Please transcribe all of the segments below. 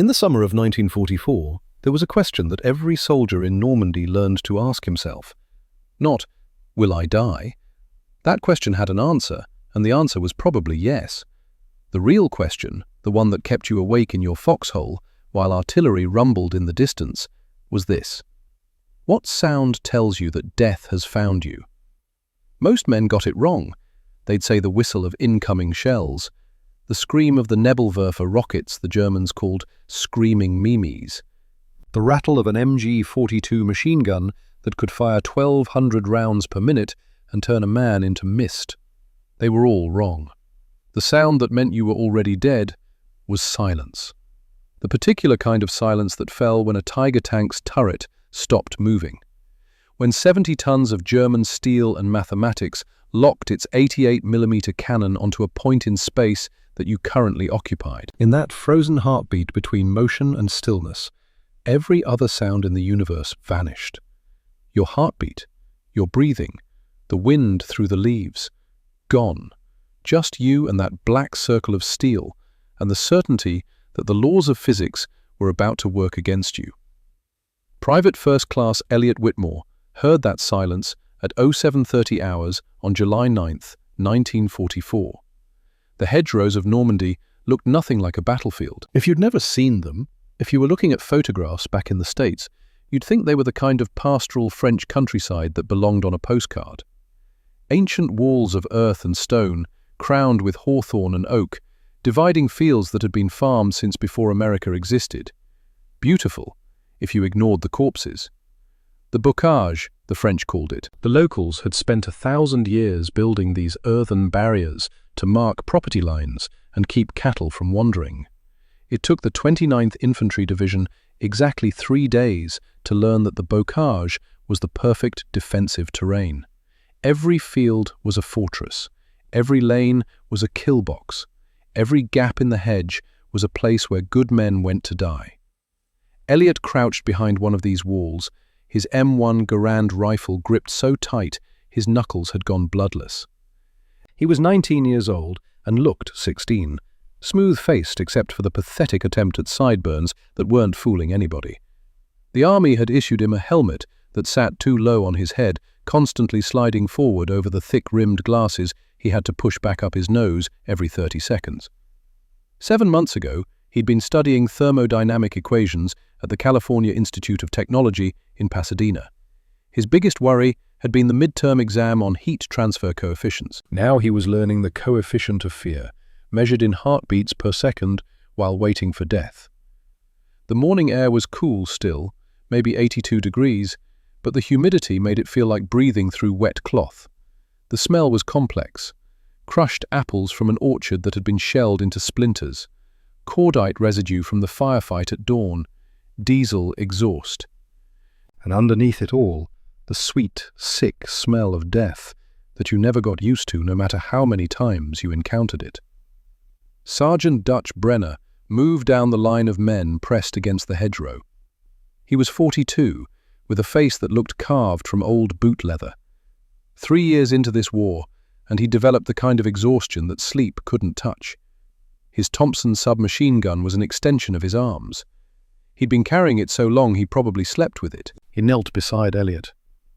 In the summer of 1944, there was a question that every soldier in Normandy learned to ask himself. Not, "Will I die?" That question had an answer, and the answer was probably yes. The real question, the one that kept you awake in your foxhole while artillery rumbled in the distance, was this: what sound tells you that death has found you? Most men got it wrong. They'd say the whistle of incoming shells, the scream of the Nebelwerfer rockets the Germans called screaming mimes, the rattle of an MG-42 machine gun that could fire 1,200 rounds per minute and turn a man into mist. They were all wrong. The sound that meant you were already dead was silence. The particular kind of silence that fell when a Tiger tank's turret stopped moving. When 70 tons of German steel and mathematics locked its 88mm cannon onto a point in space that you currently occupied. In that frozen heartbeat between motion and stillness, every other sound in the universe vanished. Your heartbeat, your breathing, the wind through the leaves, gone. Just you and that black circle of steel, and the certainty that the laws of physics were about to work against you. Private First Class Elliot Whitmore heard that silence at 0730 hours on July 9th, 1944. The hedgerows of Normandy looked nothing like a battlefield. If you'd never seen them, if you were looking at photographs back in the States, you'd think they were the kind of pastoral French countryside that belonged on a postcard. Ancient walls of earth and stone, crowned with hawthorn and oak, dividing fields that had been farmed since before America existed. Beautiful, if you ignored the corpses. The bocage, the French called it. The locals had spent 1,000 years building these earthen barriers to mark property lines and keep cattle from wandering. It took the 29th Infantry Division exactly 3 days to learn that the bocage was the perfect defensive terrain. Every field was a fortress. Every lane was a kill box. Every gap in the hedge was a place where good men went to die. Elliot crouched behind one of these walls, his M1 Garand rifle gripped so tight his knuckles had gone bloodless. He was 19 years old and looked 16, smooth-faced except for the pathetic attempt at sideburns that weren't fooling anybody. The army had issued him a helmet that sat too low on his head, constantly sliding forward over the thick-rimmed glasses he had to push back up his nose every 30 seconds. 7 months ago, he'd been studying thermodynamic equations at the California Institute of Technology in Pasadena. His biggest worry had been the midterm exam on heat transfer coefficients. Now he was learning the coefficient of fear, measured in heartbeats per second while waiting for death. The morning air was cool still, maybe 82 degrees, but the humidity made it feel like breathing through wet cloth. The smell was complex. Crushed apples from an orchard that had been shelled into splinters, cordite residue from the firefight at dawn, diesel exhaust. And underneath it all, the sweet, sick smell of death that you never got used to no matter how many times you encountered it. Sergeant Dutch Brenner moved down the line of men pressed against the hedgerow. He was 42, with a face that looked carved from old boot leather. 3 years into this war, and he developed the kind of exhaustion that sleep couldn't touch. His Thompson submachine gun was an extension of his arms. He'd been carrying it so long he probably slept with it. He knelt beside Elliot.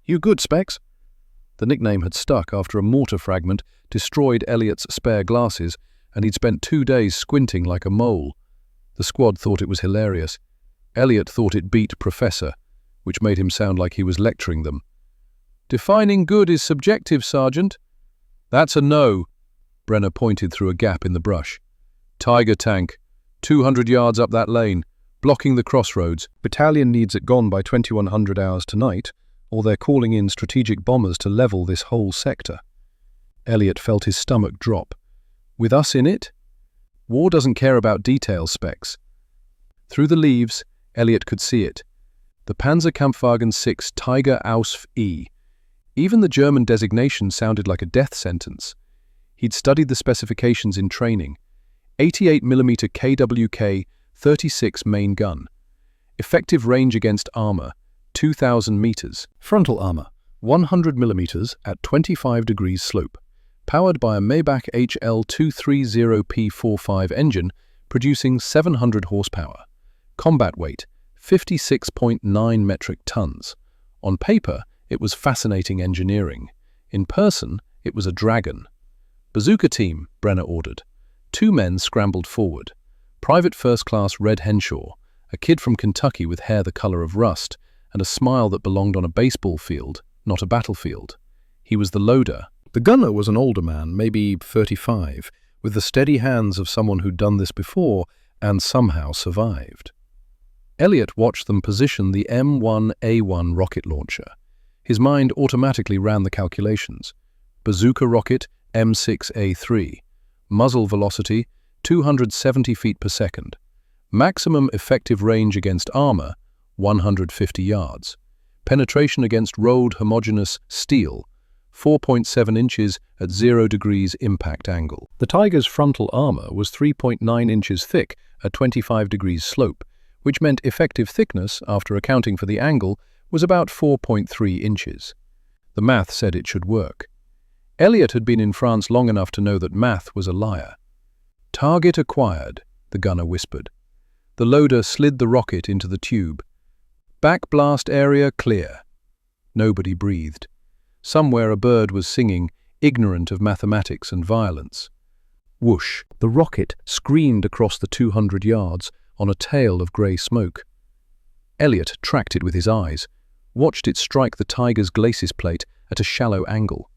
"You good, Specs?" The nickname had stuck after a mortar fragment destroyed Elliot's spare glasses, and he'd spent 2 days squinting like a mole. The squad thought it was hilarious. Elliot thought it beat Professor, which made him sound like he was lecturing them. "Defining good is subjective, Sergeant." "That's a no." Brenner pointed through a gap in the brush. "Tiger tank, 200 yards up that lane, blocking the crossroads. Battalion needs it gone by 2100 hours tonight, or they're calling in strategic bombers to level this whole sector." Elliot felt his stomach drop. With us in it? War doesn't care about details, Specs. Through the leaves, Elliot could see it. The Panzerkampfwagen 6 Tiger Ausf E. Even the German designation sounded like a death sentence. He'd studied the specifications in training. 88mm KWK 36 main gun. Effective range against armor, 2,000 meters. Frontal armor, 100mm at 25 degrees slope. Powered by a Maybach HL230P45 engine, producing 700 horsepower. Combat weight, 56.9 metric tons. On paper, it was fascinating engineering. In person, it was a dragon. "Bazooka team," Brenner ordered. 2 men scrambled forward. Private First Class Red Henshaw, a kid from Kentucky with hair the color of rust and a smile that belonged on a baseball field, not a battlefield. He was the loader. The gunner was an older man, maybe 35, with the steady hands of someone who'd done this before and somehow survived. Elliot watched them position the M1A1 rocket launcher. His mind automatically ran the calculations. Bazooka rocket, M6A3. Muzzle velocity, 270 feet per second. Maximum effective range against armor, 150 yards. Penetration against rolled homogeneous steel, 4.7 inches at 0 degrees impact angle. The Tiger's frontal armor was 3.9 inches thick at 25 degrees slope, which meant effective thickness, after accounting for the angle, was about 4.3 inches. The math said it should work. Elliot had been in France long enough to know that math was a liar. "Target acquired," the gunner whispered. The loader slid the rocket into the tube. "Backblast area clear." Nobody breathed. Somewhere a bird was singing, ignorant of mathematics and violence. Whoosh! The rocket screamed across the 200 yards on a tail of grey smoke. Elliot tracked it with his eyes, watched it strike the Tiger's glacis plate at a shallow angle.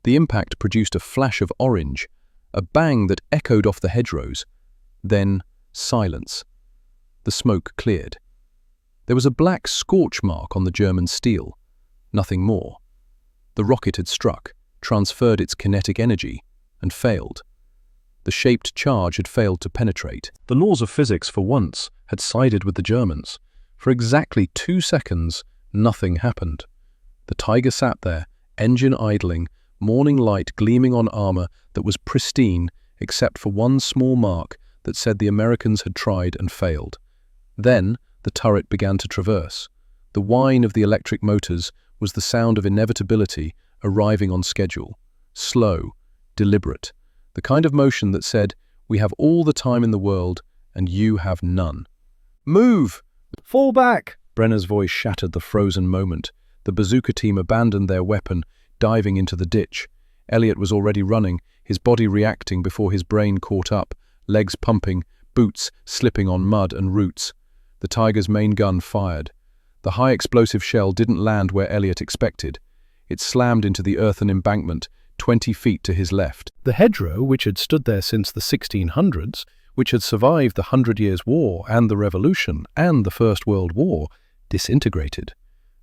The impact produced a flash of orange, a bang that echoed off the hedgerows. Then silence. The smoke cleared. There was a black scorch mark on the German steel. Nothing more. The rocket had struck, transferred its kinetic energy, and failed. The shaped charge had failed to penetrate. The laws of physics, for once, had sided with the Germans. For exactly 2 seconds, nothing happened. The Tiger sat there, engine idling, morning light gleaming on armor that was pristine except for one small mark that said the Americans had tried and failed. Then the turret began to traverse. The whine of the electric motors was the sound of inevitability arriving on schedule. Slow, deliberate. The kind of motion that said, "We have all the time in the world, and you have none." "Move! Fall back!" Brenner's voice shattered the frozen moment. The bazooka team abandoned their weapon, diving into the ditch. Elliot was already running, his body reacting before his brain caught up, legs pumping, boots slipping on mud and roots. The Tiger's main gun fired. The high-explosive shell didn't land where Elliot expected. It slammed into the earthen embankment, 20 feet to his left. The hedgerow, which had stood there since the 1600s, which had survived the 100 Years' War and the Revolution and the First World War, disintegrated.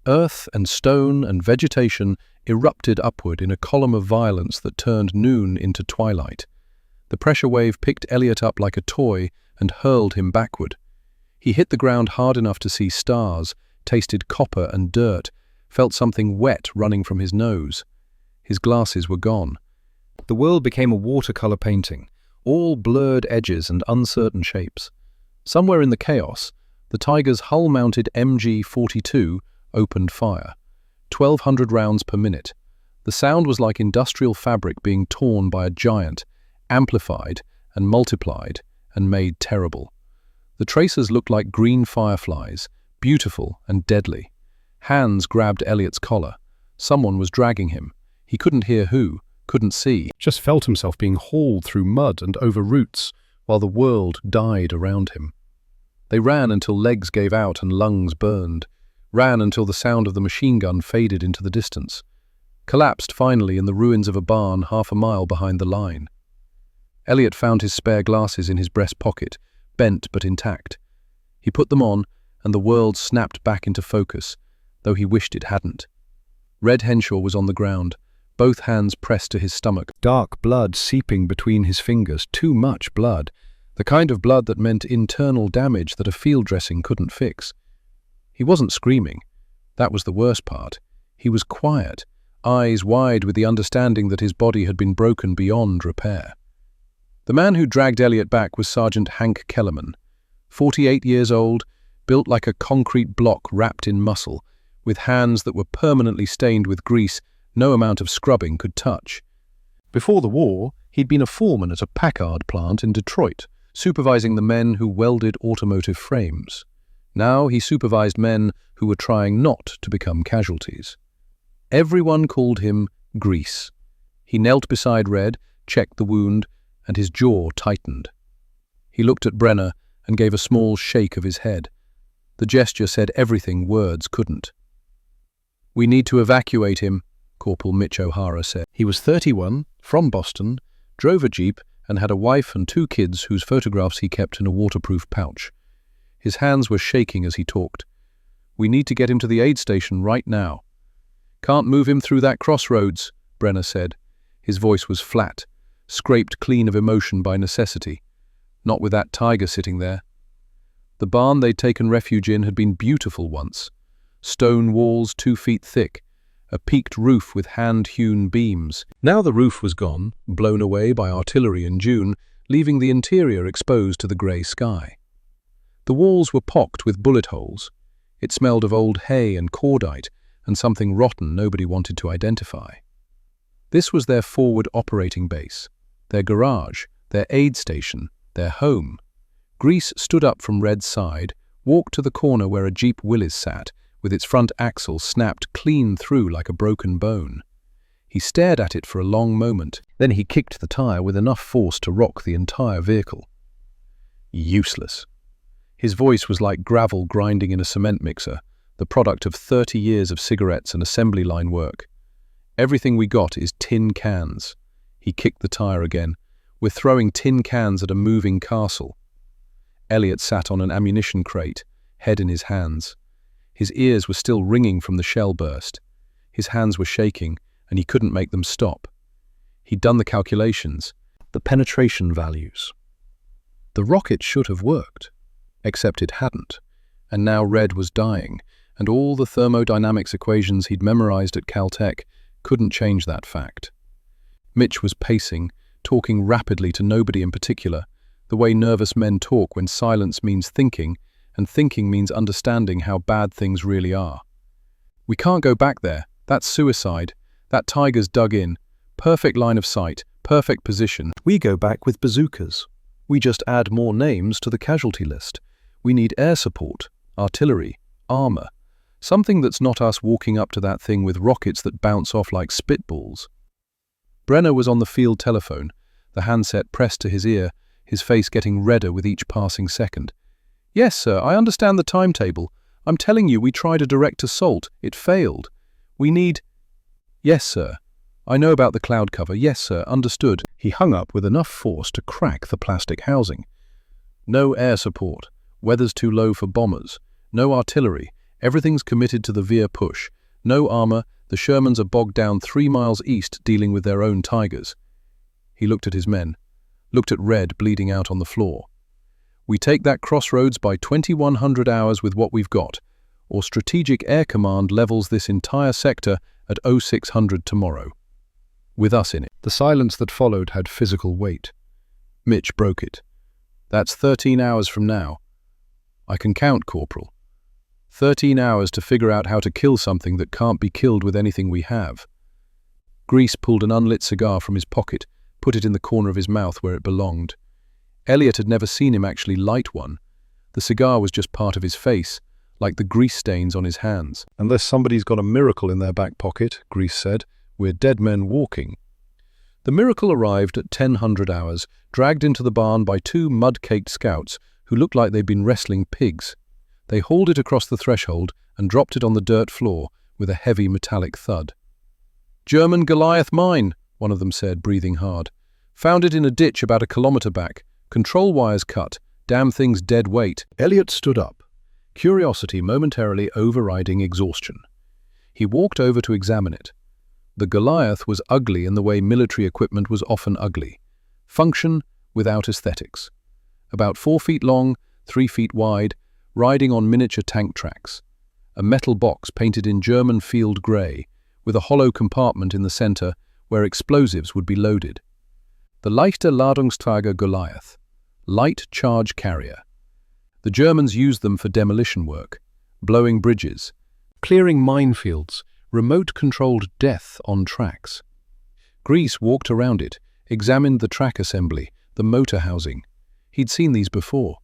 Earth and stone and vegetation erupted upward in a column of violence that turned noon into twilight. The pressure wave picked Elliot up like a toy and hurled him backward. He hit the ground hard enough to see stars, tasted copper and dirt, felt something wet running from his nose. His glasses were gone. The world became a watercolor painting, all blurred edges and uncertain shapes. Somewhere in the chaos, the Tiger's hull-mounted MG-42 opened fire. 1,200 rounds per minute. The sound was like industrial fabric being torn by a giant, amplified and multiplied and made terrible. The tracers looked like green fireflies, beautiful and deadly. Hands grabbed Elliot's collar. Someone was dragging him. He couldn't hear who, couldn't see, just felt himself being hauled through mud and over roots while the world died around him. They ran until legs gave out and lungs burned, ran until the sound of the machine gun faded into the distance, collapsed finally in the ruins of a barn half a mile behind the line. Elliot found his spare glasses in his breast pocket, bent but intact. He put them on, and the world snapped back into focus, though he wished it hadn't. Red Henshaw was on the ground, both hands pressed to his stomach, dark blood seeping between his fingers, too much blood, the kind of blood that meant internal damage that a field dressing couldn't fix. He wasn't screaming. That was the worst part. He was quiet, eyes wide with the understanding that his body had been broken beyond repair. The man who dragged Elliot back was Sergeant Hank Kellerman, 48 years old, built like a concrete block wrapped in muscle, with hands that were permanently stained with grease no amount of scrubbing could touch. Before the war, he'd been a foreman at a Packard plant in Detroit, supervising the men who welded automotive frames. Now he supervised men who were trying not to become casualties. Everyone called him Grease. He knelt beside Red, checked the wound, and his jaw tightened. He looked at Brenner and gave a small shake of his head. The gesture said everything words couldn't. "We need to evacuate him," Corporal Mitch O'Hara said. He was 31, from Boston, drove a Jeep, and had a wife and 2 kids whose photographs he kept in a waterproof pouch. His hands were shaking as he talked. "We need to get him to the aid station right now." "Can't move him through that crossroads," Brenner said. His voice was flat, scraped clean of emotion by necessity. Not with that tiger sitting there. The barn they'd taken refuge in had been beautiful once. Stone walls 2 feet thick, a peaked roof with hand-hewn beams. Now the roof was gone, blown away by artillery in June, leaving the interior exposed to the grey sky. The walls were pocked with bullet holes. It smelled of old hay and cordite, and something rotten nobody wanted to identify. This was their forward operating base, their garage, their aid station, their home. Grease stood up from Red's side, walked to the corner where a Jeep Willys sat, with its front axle snapped clean through like a broken bone. He stared at it for a long moment, then he kicked the tire with enough force to rock the entire vehicle. Useless. His voice was like gravel grinding in a cement mixer, the product of 30 years of cigarettes and assembly line work. "Everything we got is tin cans." He kicked the tire again. "We're throwing tin cans at a moving castle." Elliot sat on an ammunition crate, head in his hands. His ears were still ringing from the shell burst. His hands were shaking, and he couldn't make them stop. He'd done the calculations, the penetration values. The rocket should have worked, except it hadn't, and now Red was dying, and all the thermodynamics equations he'd memorized at Caltech couldn't change that fact. Mitch was pacing, talking rapidly to nobody in particular, the way nervous men talk when silence means thinking, and thinking means understanding how bad things really are. "We can't go back there. That's suicide. That tiger's dug in. Perfect line of sight, perfect position. We go back with bazookas. We just add more names to the casualty list. We need air support, artillery, armor. Something that's not us walking up to that thing with rockets that bounce off like spitballs." Brenner was on the field telephone, the handset pressed to his ear, his face getting redder with each passing second. "Yes, sir, I understand the timetable. I'm telling you, we tried a direct assault. It failed. We need—" "Yes, sir. I know about the cloud cover. Yes, sir, understood." He hung up with enough force to crack the plastic housing. "No air support. Weather's too low for bombers. No artillery. Everything's committed to the Veer push. No armor. The Shermans are bogged down 3 miles east dealing with their own tigers." He looked at his men, looked at Red bleeding out on the floor. "We take that crossroads by 2100 hours with what we've got, or Strategic Air Command levels this entire sector at 0600 tomorrow. With us in it." The silence that followed had physical weight. Mitch broke it. "That's 13 hours from now." "I can count, Corporal. 13 hours to figure out how to kill something that can't be killed with anything we have." Grease pulled an unlit cigar from his pocket, put it in the corner of his mouth where it belonged. Elliot had never seen him actually light one. The cigar was just part of his face, like the grease stains on his hands. "Unless somebody's got a miracle in their back pocket," Grease said, "we're dead men walking." The miracle arrived at 1000 hours, dragged into the barn by 2 mud-caked scouts who looked like they'd been wrestling pigs. They hauled it across the threshold and dropped it on the dirt floor with a heavy metallic thud. "German Goliath mine," one of them said, breathing hard. "Found it in a ditch about a kilometer back. Control wires cut. Damn thing's dead weight." Elliot stood up, curiosity momentarily overriding exhaustion. He walked over to examine it. The Goliath was ugly in the way military equipment was often ugly. Function without aesthetics. About 4 feet long, 3 feet wide, riding on miniature tank tracks. A metal box painted in German field grey, with a hollow compartment in the center where explosives would be loaded. The Leichte Ladungsträger Goliath. Light charge carrier. The Germans used them for demolition work, blowing bridges, clearing minefields, remote-controlled death on tracks. Grease walked around it, examined the track assembly, the motor housing. He'd seen these before.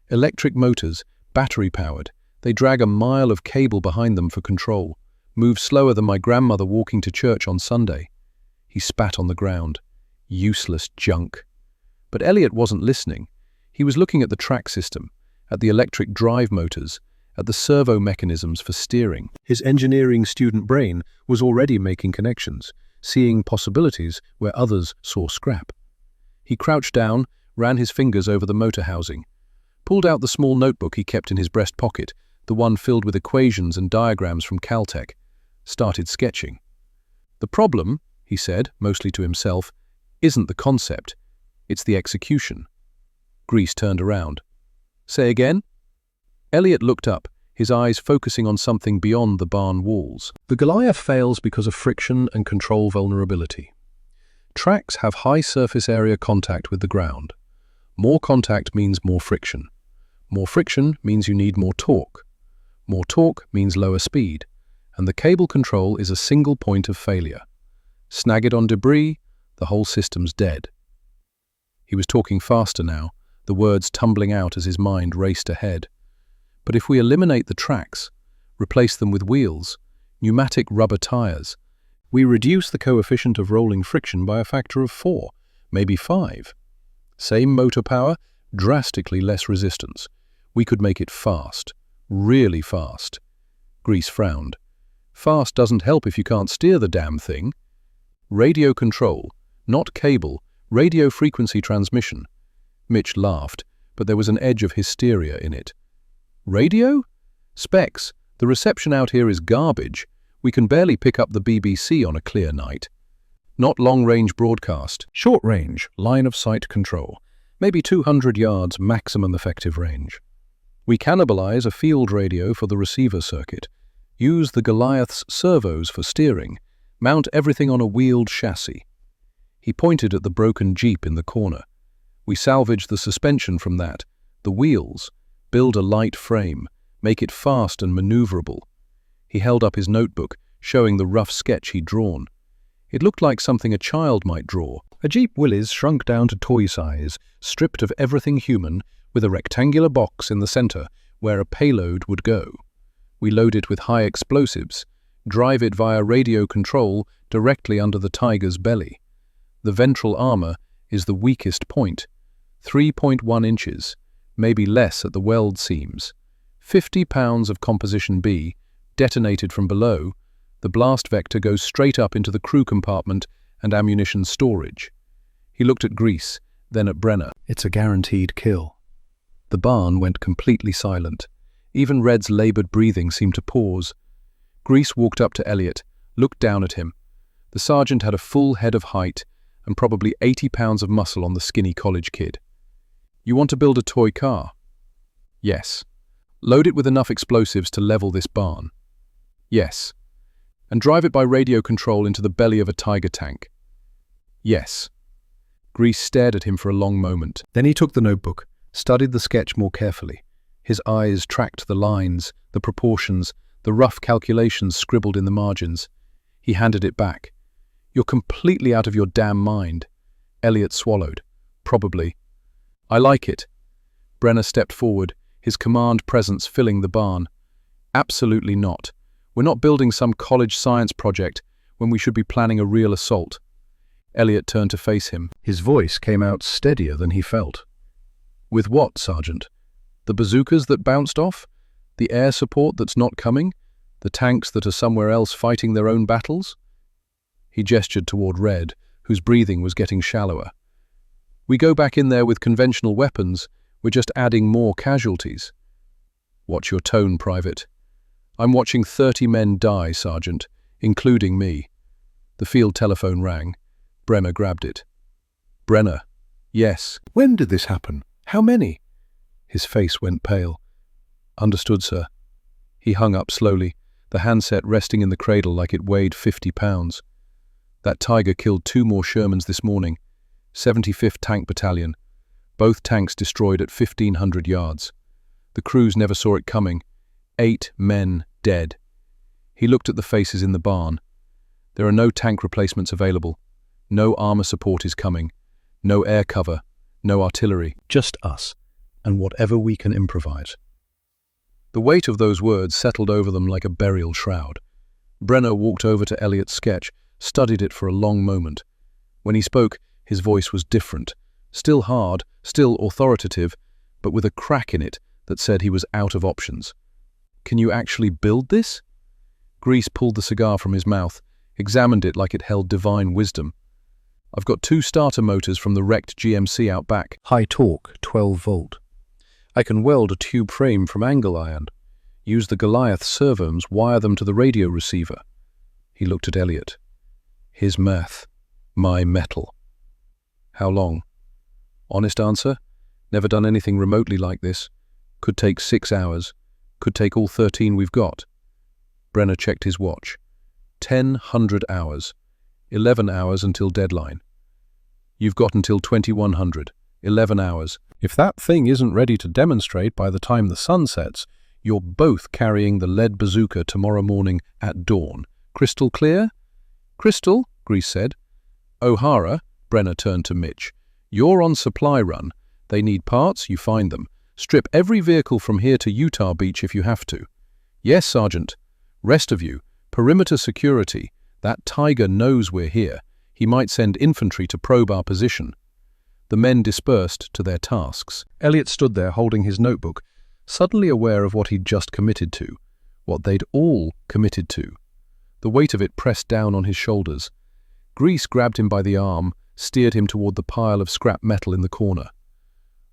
Electric motors, battery-powered. They drag a mile of cable behind them for control, move slower than my grandmother walking to church on Sunday. He spat on the ground. Useless junk. But Elliot wasn't listening. He was looking at the track system, at the electric drive motors, at the servo mechanisms for steering. His engineering student brain was already making connections, seeing possibilities where others saw scrap. He crouched down, ran his fingers over the motor housing, pulled out the small notebook he kept in his breast pocket, the one filled with equations and diagrams from Caltech, started sketching. The problem, he said, mostly to himself, isn't the concept, it's the execution. Grease turned around. Say again? Elliot looked up, his eyes focusing on something beyond the barn walls. The Goliath fails because of friction and control vulnerability. Tracks have high surface area contact with the ground. More contact means more friction. More friction means you need more torque. More torque means lower speed, and the cable control is a single point of failure. Snag it on debris, the whole system's dead. He was talking faster now, the words tumbling out as his mind raced ahead. But if we eliminate the tracks, replace them with wheels, pneumatic rubber tires, we reduce the coefficient of rolling friction by a factor of 4, maybe 5. Same motor power, drastically less resistance. We could make it fast, really fast. Grease frowned. Fast doesn't help if you can't steer the damn thing. Radio control, not cable, radio frequency transmission. Mitch laughed, but there was an edge of hysteria in it. Radio? Specs, the reception out here is garbage. We can barely pick up the BBC on a clear night. Not long-range broadcast, short-range, line-of-sight control. Maybe 200 yards maximum effective range. We cannibalize a field radio for the receiver circuit, use the Goliath's servos for steering, mount everything on a wheeled chassis. He pointed at the broken Jeep in the corner. We salvage the suspension from that, the wheels, build a light frame, make it fast and maneuverable. He held up his notebook, showing the rough sketch he'd drawn. It looked like something a child might draw. A Jeep Willys shrunk down to toy size, stripped of everything human, with a rectangular box in the center where a payload would go. We load it with high explosives, drive it via radio control directly under the Tiger's belly. The ventral armor is the weakest point, 3.1 inches, maybe less at the weld seams. 50 pounds of composition B, detonated from below, the blast vector goes straight up into the crew compartment and ammunition storage. He looked at Grease, then at Brenner. It's a guaranteed kill. The barn went completely silent. Even Red's labored breathing seemed to pause. Grease walked up to Elliot, looked down at him. The sergeant had a full head of height and probably 80 pounds of muscle on the skinny college kid. You want to build a toy car? Yes. Load it with enough explosives to level this barn? Yes. And drive it by radio control into the belly of a Tiger tank? Yes. Grease stared at him for a long moment. Then he took the notebook, studied the sketch more carefully. His eyes tracked the lines, the proportions, the rough calculations scribbled in the margins. He handed it back. You're completely out of your damn mind. Elliot swallowed. Probably. I like it. Brenner stepped forward, his command presence filling the barn. Absolutely not. We're not building some college science project when we should be planning a real assault. Elliot turned to face him. His voice came out steadier than he felt. With what, Sergeant? The bazookas that bounced off? The air support that's not coming? The tanks that are somewhere else fighting their own battles? He gestured toward Red, whose breathing was getting shallower. We go back in there with conventional weapons, we're just adding more casualties. Watch your tone, Private. I'm watching 30 men die, Sergeant, including me. The field telephone rang. Brenner grabbed it. Brenner. Yes. When did this happen? How many? His face went pale. Understood, sir. He hung up slowly, the handset resting in the cradle like it weighed 50 pounds. That Tiger killed 2 more Shermans this morning. 75th Tank Battalion. Both tanks destroyed at 1,500 yards. The crews never saw it coming. 8 men dead. He looked at the faces in the barn. There are no tank replacements available. No armor support is coming. No air cover. No artillery, just us, and whatever we can improvise. The weight of those words settled over them like a burial shroud. Brenner walked over to Elliot's sketch, studied it for a long moment. When he spoke, his voice was different, still hard, still authoritative, but with a crack in it that said he was out of options. "Can you actually build this?" Grease pulled the cigar from his mouth, examined it like it held divine wisdom. "I've got 2 starter motors from the wrecked GMC out back. High torque, 12 volt. I can weld a tube frame from angle iron. Use the Goliath servos, wire them to the radio receiver." He looked at Elliot. "His math, my metal." "How long?" "Honest answer, never done anything remotely like this. Could take 6 hours. Could take all 13 we've got." Brenner checked his watch. 1,000 hours. 11 hours until deadline. "You've got until 2100. 11 hours. If that thing isn't ready to demonstrate by the time the sun sets, you're both carrying the lead bazooka tomorrow morning at dawn. Crystal clear?" "Crystal," Grease said. "O'Hara," Brenner turned to Mitch. "You're on supply run. They need parts, you find them. Strip every vehicle from here to Utah Beach if you have to." "Yes, Sergeant." "Rest of you, perimeter security. That tiger knows we're here. He might send infantry to probe our position." The men dispersed to their tasks. Elliot stood there holding his notebook, suddenly aware of what he'd just committed to, what they'd all committed to. The weight of it pressed down on his shoulders. Grease grabbed him by the arm, steered him toward the pile of scrap metal in the corner.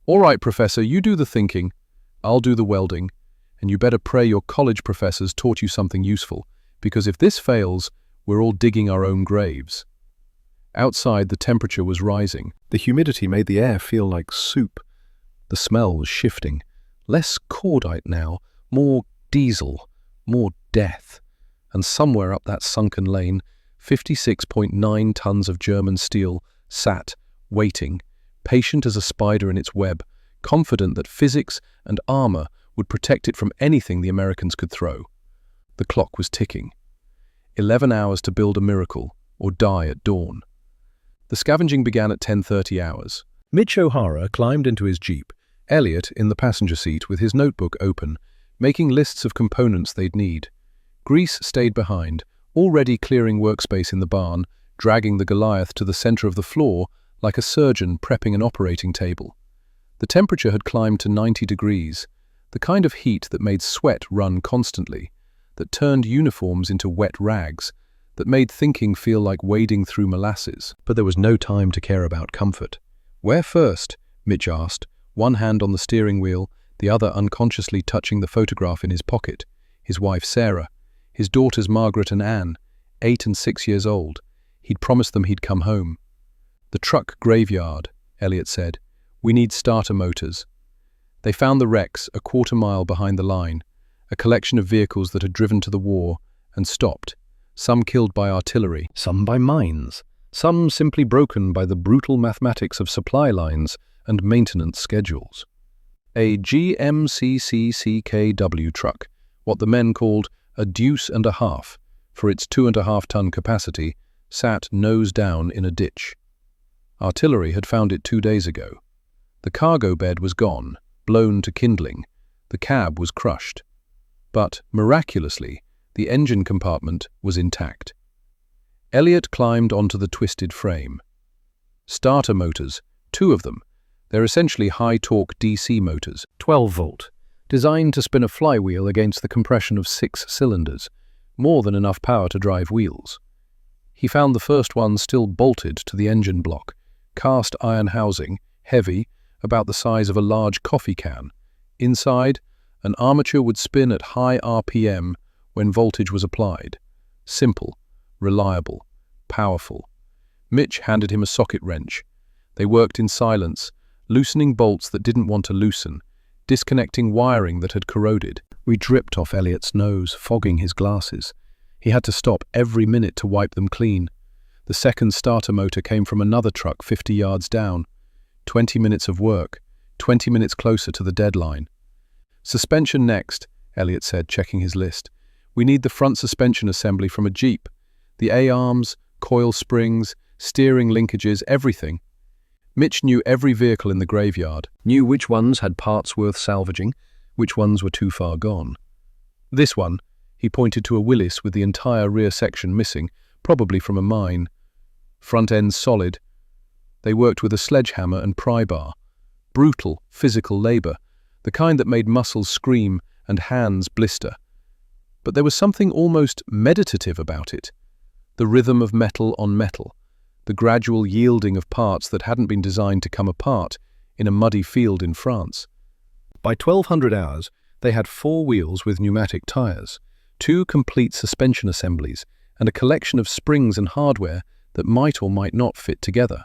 "All right, Professor, you do the thinking. I'll do the welding. And you better pray your college professors taught you something useful, because if this fails, we're all digging our own graves." Outside, the temperature was rising. The humidity made the air feel like soup. The smell was shifting. Less cordite now, more diesel, more death. And somewhere up that sunken lane, 56.9 tons of German steel sat, waiting, patient as a spider in its web, confident that physics and armor would protect it from anything the Americans could throw. The clock was ticking. 11 hours to build a miracle, or die at dawn. The scavenging began at 10:30 hours. Mitch O'Hara climbed into his Jeep, Elliot in the passenger seat with his notebook open, making lists of components they'd need. Grease stayed behind, already clearing workspace in the barn, dragging the Goliath to the center of the floor like a surgeon prepping an operating table. The temperature had climbed to 90 degrees, the kind of heat that made sweat run constantly, that turned uniforms into wet rags, that made thinking feel like wading through molasses. But there was no time to care about comfort. "Where first?" Mitch asked, one hand on the steering wheel, the other unconsciously touching the photograph in his pocket. His wife Sarah, his daughters Margaret and Anne, 8 and 6 years old. He'd promised them he'd come home. "The truck graveyard," Elliot said. "We need starter motors." They found the wrecks a quarter-mile behind the line, a collection of vehicles that had driven to the war and stopped, some killed by artillery, some by mines, some simply broken by the brutal mathematics of supply lines and maintenance schedules. A GMCCCKW truck, what the men called a deuce and a half, for its 2.5-ton capacity, sat nose down in a ditch. Artillery had found it 2 days ago. The cargo bed was gone, blown to kindling. The cab was crushed. But, miraculously, the engine compartment was intact. Elliot climbed onto the twisted frame. Starter motors, 2 of them. They're essentially high-torque DC motors, 12 volt, designed to spin a flywheel against the compression of 6 cylinders, more than enough power to drive wheels. He found the first one still bolted to the engine block, cast iron housing, heavy, about the size of a large coffee can. Inside, an armature would spin at high RPM when voltage was applied. Simple, reliable, powerful. Mitch handed him a socket wrench. They worked in silence, loosening bolts that didn't want to loosen, disconnecting wiring that had corroded. We dripped off Elliot's nose, fogging his glasses. He had to stop every minute to wipe them clean. The second starter motor came from another truck 50 yards down. 20 minutes of work, 20 minutes closer to the deadline. "Suspension next," Elliot said, checking his list. "We need the front suspension assembly from a Jeep. The A-arms, coil springs, steering linkages, everything." Mitch knew every vehicle in the graveyard, knew which ones had parts worth salvaging, which ones were too far gone. This one, he pointed to a Willis with the entire rear section missing, probably from a mine. Front ends solid. They worked with a sledgehammer and pry bar. Brutal, physical labor, the kind that made muscles scream and hands blister. But there was something almost meditative about it. The rhythm of metal on metal, the gradual yielding of parts that hadn't been designed to come apart in a muddy field in France. By 1200 hours, they had 4 wheels with pneumatic tires, 2 complete suspension assemblies, and a collection of springs and hardware that might or might not fit together.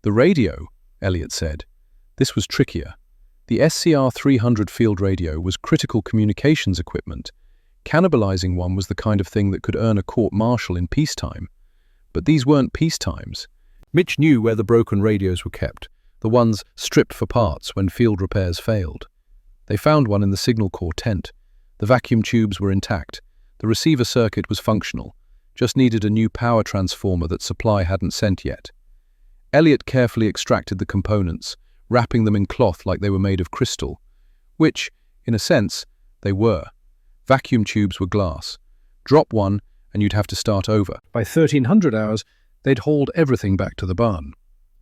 The radio, Elliot said. This was trickier. The SCR 300 field radio was critical communications equipment. Cannibalizing one was the kind of thing that could earn a court-martial in peacetime. But these weren't peacetimes. Mitch knew where the broken radios were kept, the ones stripped for parts when field repairs failed. They found one in the signal corps tent. The vacuum tubes were intact. The receiver circuit was functional, just needed a new power transformer that supply hadn't sent yet. Elliot carefully extracted the components, wrapping them in cloth like they were made of crystal, which, in a sense, they were. Vacuum tubes were glass. Drop one, and you'd have to start over. By 1300 hours, they'd hauled everything back to the barn.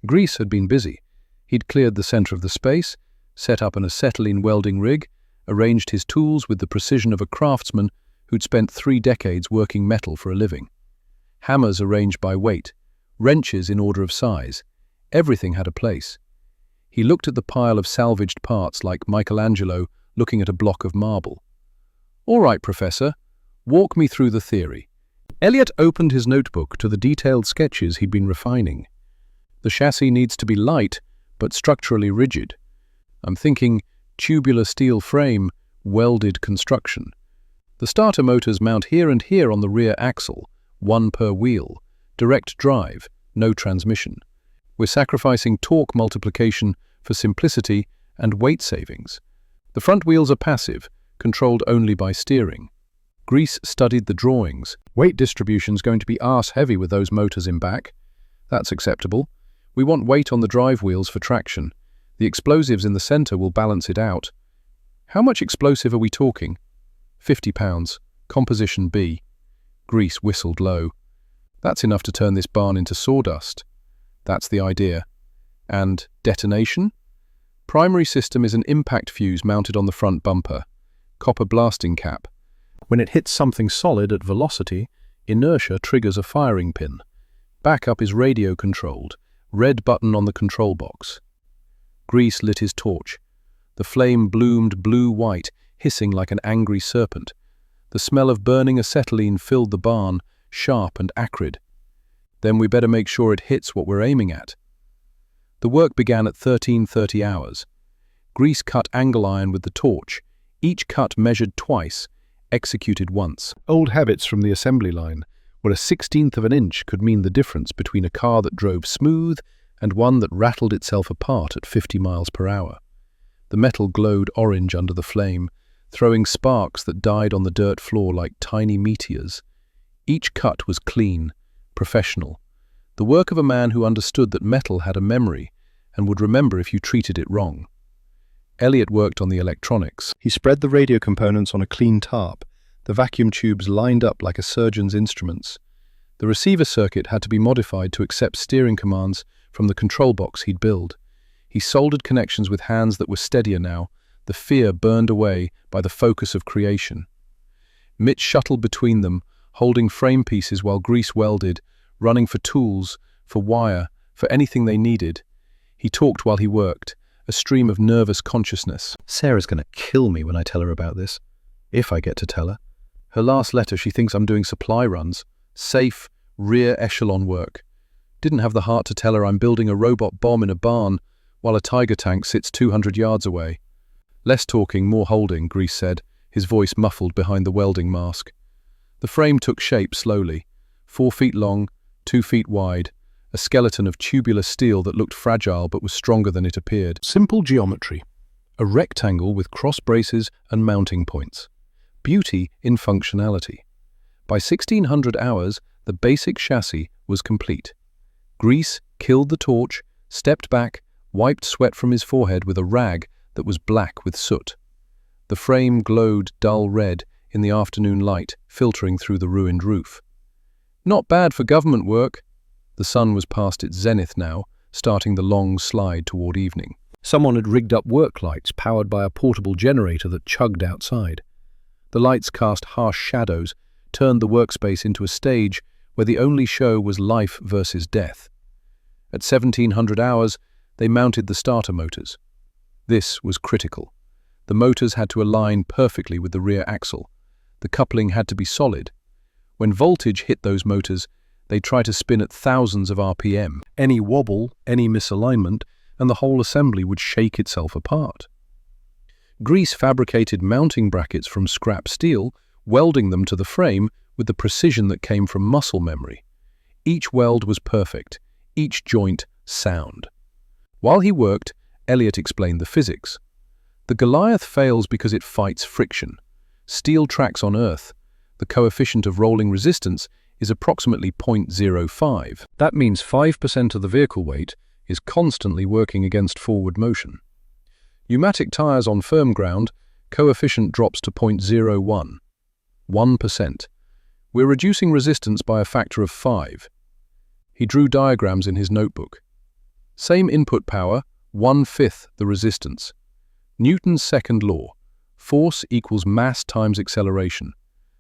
Grease had been busy. He'd cleared the center of the space, set up an acetylene welding rig, arranged his tools with the precision of a craftsman who'd spent 3 decades working metal for a living. Hammers arranged by weight, wrenches in order of size. Everything had a place. He looked at the pile of salvaged parts like Michelangelo looking at a block of marble. "All right, Professor, walk me through the theory." Elliot opened his notebook to the detailed sketches he'd been refining. The chassis needs to be light, but structurally rigid. I'm thinking tubular steel frame, welded construction. The starter motors mount here and here on the rear axle, 1 per wheel, direct drive, no transmission. We're sacrificing torque multiplication for simplicity and weight savings. The front wheels are passive, controlled only by steering. Grease studied the drawings. Weight distribution's going to be arse-heavy with those motors in back. That's acceptable. We want weight on the drive wheels for traction. The explosives in the center will balance it out. How much explosive are we talking? 50 pounds. Composition B. Grease whistled low. That's enough to turn this barn into sawdust. That's the idea. And detonation? Primary system is an impact fuse mounted on the front bumper. Copper blasting cap. When it hits something solid at velocity, inertia triggers a firing pin. Backup is radio-controlled. Red button on the control box. Grease lit his torch. The flame bloomed blue-white, hissing like an angry serpent. The smell of burning acetylene filled the barn, sharp and acrid. Then we better make sure it hits what we're aiming at. The work began at 1330 hours. Grease cut angle iron with the torch. Each cut measured twice, executed once. Old habits from the assembly line, where a 1/16 of an inch could mean the difference between a car that drove smooth and one that rattled itself apart at 50 miles per hour. The metal glowed orange under the flame, throwing sparks that died on the dirt floor like tiny meteors. Each cut was clean, professional, the work of a man who understood that metal had a memory and would remember if you treated it wrong. Elliot worked on the electronics. He spread the radio components on a clean tarp, the vacuum tubes lined up like a surgeon's instruments. The receiver circuit had to be modified to accept steering commands from the control box he'd built. He soldered connections with hands that were steadier now, the fear burned away by the focus of creation. Mitch shuttled between them, holding frame pieces while Grease welded, running for tools, for wire, for anything they needed. He talked while he worked, a stream of nervous consciousness. Sarah's going to kill me when I tell her about this. If I get to tell her. Her last letter, she thinks I'm doing supply runs. Safe, rear echelon work. Didn't have the heart to tell her I'm building a robot bomb in a barn while a Tiger tank sits 200 yards away. Less talking, more holding, Grease said, his voice muffled behind the welding mask. The frame took shape slowly. 4 feet long, 2 feet wide, a skeleton of tubular steel that looked fragile but was stronger than it appeared. Simple geometry. A rectangle with cross braces and mounting points. Beauty in functionality. By 1600 hours, the basic chassis was complete. Grease killed the torch, stepped back, wiped sweat from his forehead with a rag that was black with soot. The frame glowed dull red in the afternoon light filtering through the ruined roof. Not bad for government work. The sun was past its zenith now, starting the long slide toward evening. Someone had rigged up work lights powered by a portable generator that chugged outside. The lights cast harsh shadows, turned the workspace into a stage where the only show was life versus death. At 1700 hours, they mounted the starter motors. This was critical. The motors had to align perfectly with the rear axle. The coupling had to be solid. When voltage hit those motors, they'd try to spin at thousands of RPM. Any wobble, any misalignment, and the whole assembly would shake itself apart. Grease fabricated mounting brackets from scrap steel, welding them to the frame with the precision that came from muscle memory. Each weld was perfect, each joint sound. While he worked, Elliot explained the physics. The Goliath fails because it fights friction. Steel tracks on Earth. The coefficient of rolling resistance is approximately 0.05. That means 5% of the vehicle weight is constantly working against forward motion. Pneumatic tires on firm ground, coefficient drops to 0.01. 1%. We're reducing resistance by a factor of 5. He drew diagrams in his notebook. Same input power, 1/5 the resistance. Newton's second law. Force equals mass times acceleration.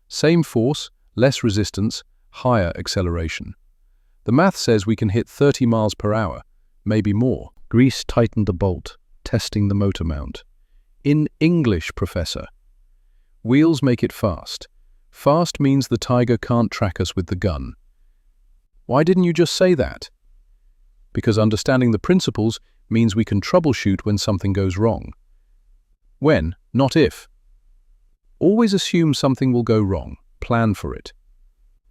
Same force, less resistance, higher acceleration. The math says we can hit 30 miles per hour, maybe more. Grease tightened the bolt, testing the motor mount. In English, Professor. Wheels make it fast. Fast means the tiger can't track us with the gun. Why didn't you just say that? Because understanding the principles means we can troubleshoot when something goes wrong. When, not if. Always assume something will go wrong. Plan for it.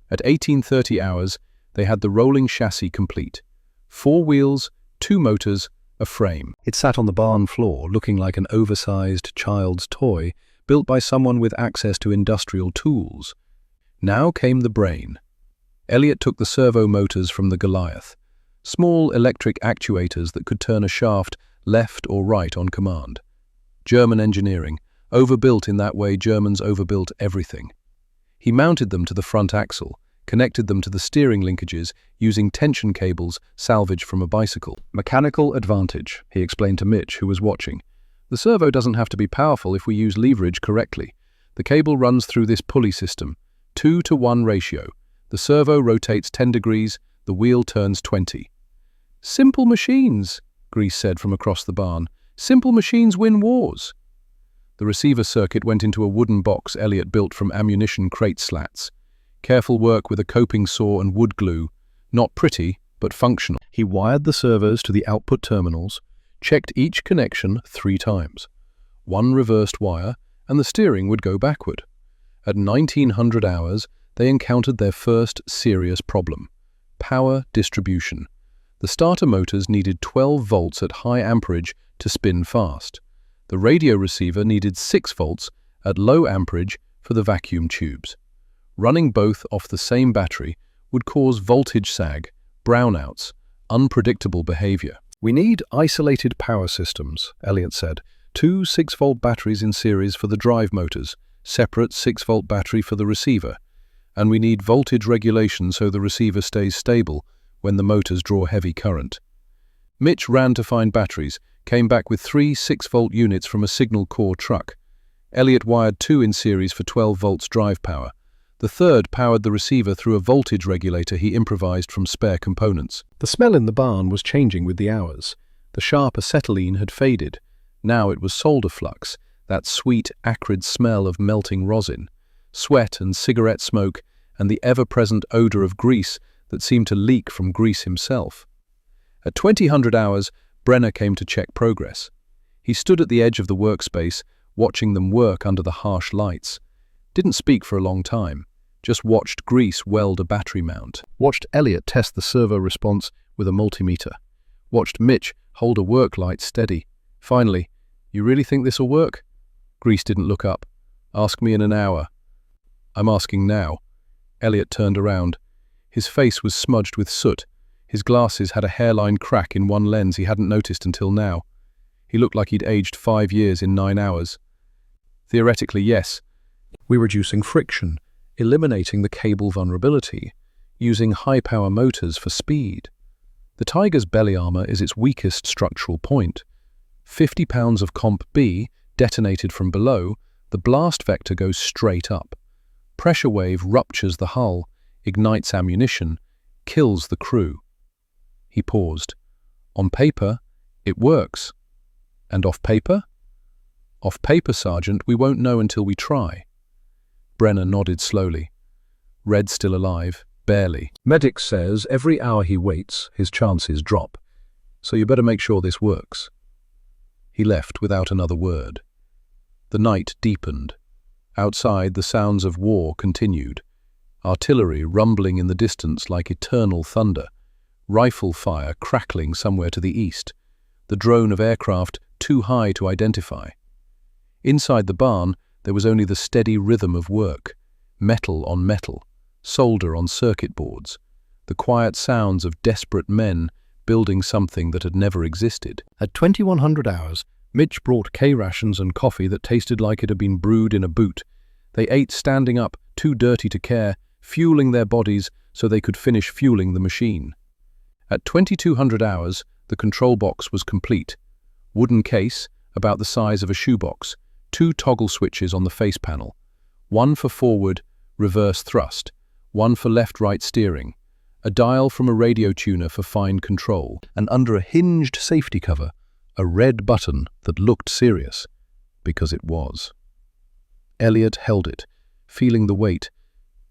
At 1830 hours, they had the rolling chassis complete. 4 wheels, 2 motors, a frame. It sat on the barn floor, looking like an oversized child's toy, built by someone with access to industrial tools. Now came the brain. Elliot took the servo motors from the Goliath, small electric actuators that could turn a shaft left or right on command. German engineering, overbuilt in that way Germans overbuilt everything. He mounted them to the front axle, connected them to the steering linkages using tension cables salvaged from a bicycle. Mechanical advantage, he explained to Mitch, who was watching. The servo doesn't have to be powerful if we use leverage correctly. The cable runs through this pulley system, 2-to-1 ratio. The servo rotates 10 degrees, the wheel turns 20. Simple machines, Grease said from across the barn. Simple machines win wars. The receiver circuit went into a wooden box Elliot built from ammunition crate slats. Careful work with a coping saw and wood glue. Not pretty, but functional. He wired the servos to the output terminals, checked each connection 3 times. 1 reversed wire, and the steering would go backward. At 1900 hours, they encountered their first serious problem: power distribution. The starter motors needed 12 volts at high amperage to spin fast. The radio receiver needed 6 volts at low amperage for the vacuum tubes. Running both off the same battery would cause voltage sag, brownouts, unpredictable behavior. We need isolated power systems, Elliot said. 2 6-volt batteries in series for the drive motors, separate 6-volt battery for the receiver. And we need voltage regulation so the receiver stays stable when the motors draw heavy current. Mitch ran to find batteries, came back with 3 6-volt units from a Signal Corps truck. Elliot wired 2 in series for 12 volts drive power. The third powered the receiver through a voltage regulator he improvised from spare components. The smell in the barn was changing with the hours. The sharp acetylene had faded. Now it was solder flux, that sweet, acrid smell of melting rosin, sweat and cigarette smoke, and the ever-present odor of grease that seemed to leak from Grease himself. At 2000 hours, Brenner came to check progress. He stood at the edge of the workspace, watching them work under the harsh lights. Didn't speak for a long time, just watched Grease weld a battery mount. Watched Elliot test the servo response with a multimeter. Watched Mitch hold a work light steady. Finally, "You really think this'll work?" Grease didn't look up. "Ask me in an hour." "I'm asking now." Elliot turned around. His face was smudged with soot. His glasses had a hairline crack in one lens he hadn't noticed until now. He looked like he'd aged 5 years in 9 hours. Theoretically, yes. We're reducing friction, eliminating the cable vulnerability, using high-power motors for speed. The Tiger's belly armor is its weakest structural point. 50 pounds of Comp B detonated from below, the blast vector goes straight up. Pressure wave ruptures the hull, ignites ammunition, kills the crew. He paused. On paper, it works. And off paper? Off paper, Sergeant, we won't know until we try. Brenner nodded slowly. Red's still alive, barely. Medic says every hour he waits, his chances drop. So you better make sure this works. He left without another word. The night deepened. Outside, the sounds of war continued. Artillery rumbling in the distance like eternal thunder. Rifle fire crackling somewhere to the east. The drone of aircraft too high to identify. Inside the barn, there was only the steady rhythm of work. Metal on metal, solder on circuit boards. The quiet sounds of desperate men building something that had never existed. At 2100 hours, Mitch brought K-rations and coffee that tasted like it had been brewed in a boot. They ate standing up, too dirty to care, fueling their bodies so they could finish fueling the machine. At 2200 hours, the control box was complete. Wooden case, about the size of a shoebox, 2 toggle switches on the face panel, one for forward, reverse thrust, one for left-right steering, a dial from a radio tuner for fine control, and under a hinged safety cover, a red button that looked serious, because it was. Elliot held it, feeling the weight.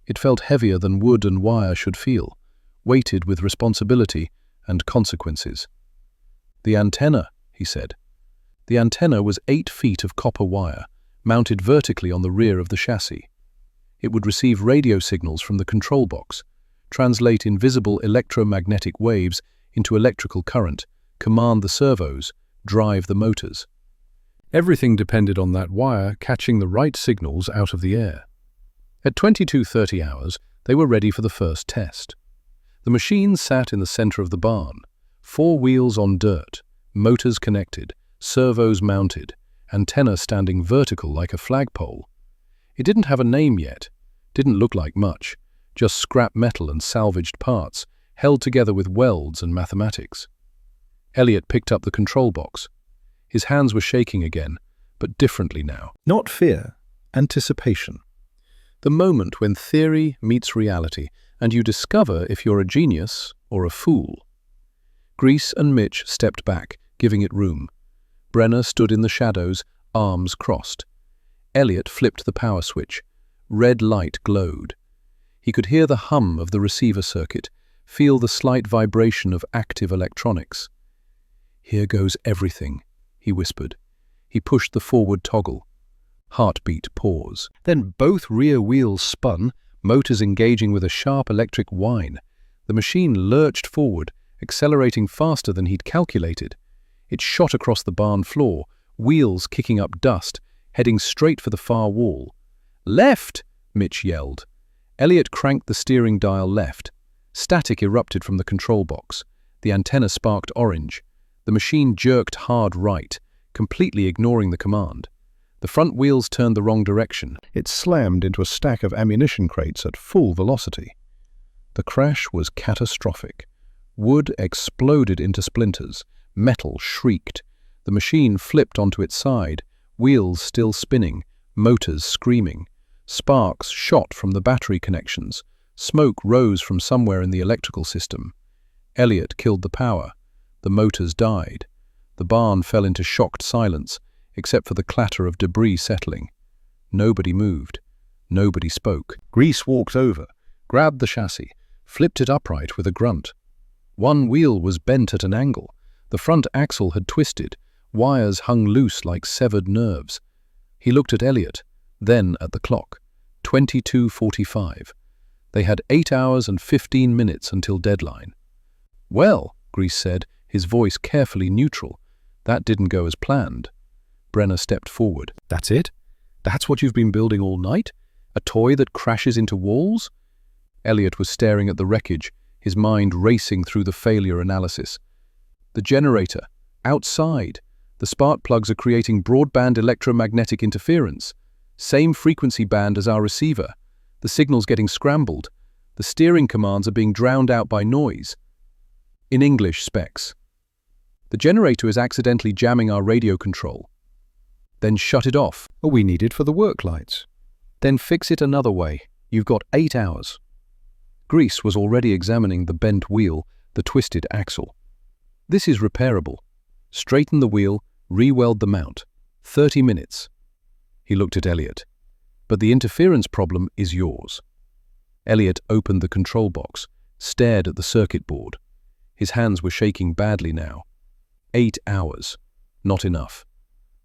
It felt heavier than wood and wire should feel, weighted with responsibility and consequences. The antenna, he said. The antenna was 8 feet of copper wire, mounted vertically on the rear of the chassis. It would receive radio signals from the control box, translate invisible electromagnetic waves into electrical current, command the servos, drive the motors. Everything depended on that wire catching the right signals out of the air. At 22:30 hours, they were ready for the first test. The machine sat in the center of the barn, 4 wheels on dirt, motors connected, servos mounted, antenna standing vertical like a flagpole. It didn't have a name yet, didn't look like much, just scrap metal and salvaged parts, held together with welds and mathematics. Elliot picked up the control box. His hands were shaking again, but differently now. Not fear, anticipation. The moment when theory meets reality, and you discover if you're a genius or a fool. Grease and Mitch stepped back, giving it room. Brenner stood in the shadows, arms crossed. Elliot flipped the power switch. Red light glowed. He could hear the hum of the receiver circuit, feel the slight vibration of active electronics. "Here goes everything," he whispered. He pushed the forward toggle. Heartbeat pause. Then both rear wheels spun, motors engaging with a sharp electric whine. The machine lurched forward, accelerating faster than he'd calculated. It shot across the barn floor, wheels kicking up dust, heading straight for the far wall. "Left!" Mitch yelled. Elliot cranked the steering dial left. Static erupted from the control box. The antenna sparked orange. The machine jerked hard right, completely ignoring the command. The front wheels turned the wrong direction. It slammed into a stack of ammunition crates at full velocity. The crash was catastrophic. Wood exploded into splinters. Metal shrieked. The machine flipped onto its side, wheels still spinning, motors screaming. Sparks shot from the battery connections. Smoke rose from somewhere in the electrical system. Elliot killed the power. The motors died. The barn fell into shocked silence, except for the clatter of debris settling. Nobody moved. Nobody spoke. Grease walked over, grabbed the chassis, flipped it upright with a grunt. One wheel was bent at an angle. The front axle had twisted. Wires hung loose like severed nerves. He looked at Elliot, then at the clock. 22:45. They had 8 hours and 15 minutes until deadline. "Well," Grease said, his voice carefully neutral, "that didn't go as planned." Brenner stepped forward. "That's it? That's what you've been building all night? A toy that crashes into walls?" Elliot was staring at the wreckage, his mind racing through the failure analysis. The generator. Outside. The spark plugs are creating broadband electromagnetic interference. Same frequency band as our receiver. The signal's getting scrambled. The steering commands are being drowned out by noise. In English specs. The generator is accidentally jamming our radio control. Then shut it off. We need it for the work lights. Then fix it another way. You've got 8 hours. Grease was already examining the bent wheel, the twisted axle. This is repairable. Straighten the wheel, re-weld the mount. 30 minutes. He looked at Elliot. But the interference problem is yours. Elliot opened the control box, stared at the circuit board. His hands were shaking badly now. 8 hours. Not enough.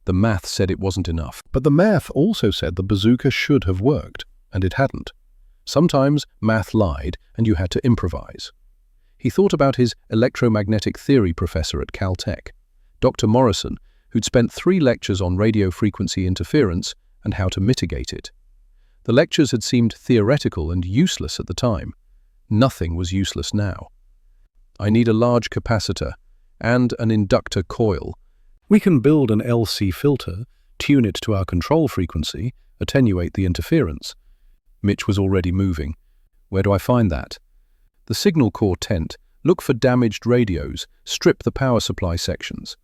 The math said it wasn't enough. But the math also said the bazooka should have worked, and it hadn't. Sometimes math lied, and you had to improvise. He thought about his electromagnetic theory professor at Caltech, Dr. Morrison, who'd spent 3 lectures on radio frequency interference and how to mitigate it. The lectures had seemed theoretical and useless at the time. Nothing was useless now. I need a large capacitor and an inductor coil. We can build an LC filter, tune it to our control frequency, attenuate the interference. Mitch was already moving. Where do I find that? The signal core tent. Look for damaged radios. Strip the power supply sections.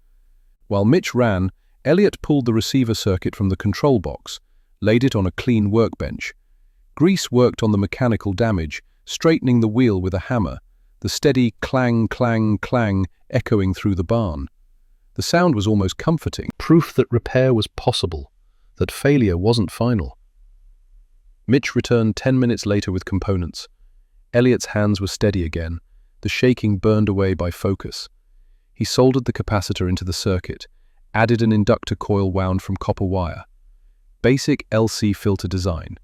While Mitch ran, Elliot pulled the receiver circuit from the control box, laid it on a clean workbench. Grease worked on the mechanical damage, straightening the wheel with a hammer, the steady clang, clang, clang echoing through the barn. The sound was almost comforting. Proof that repair was possible, that failure wasn't final. Mitch returned 10 minutes later with components. Elliot's hands were steady again, the shaking burned away by focus. He soldered the capacitor into the circuit, added an inductor coil wound from copper wire. Basic LC filter design.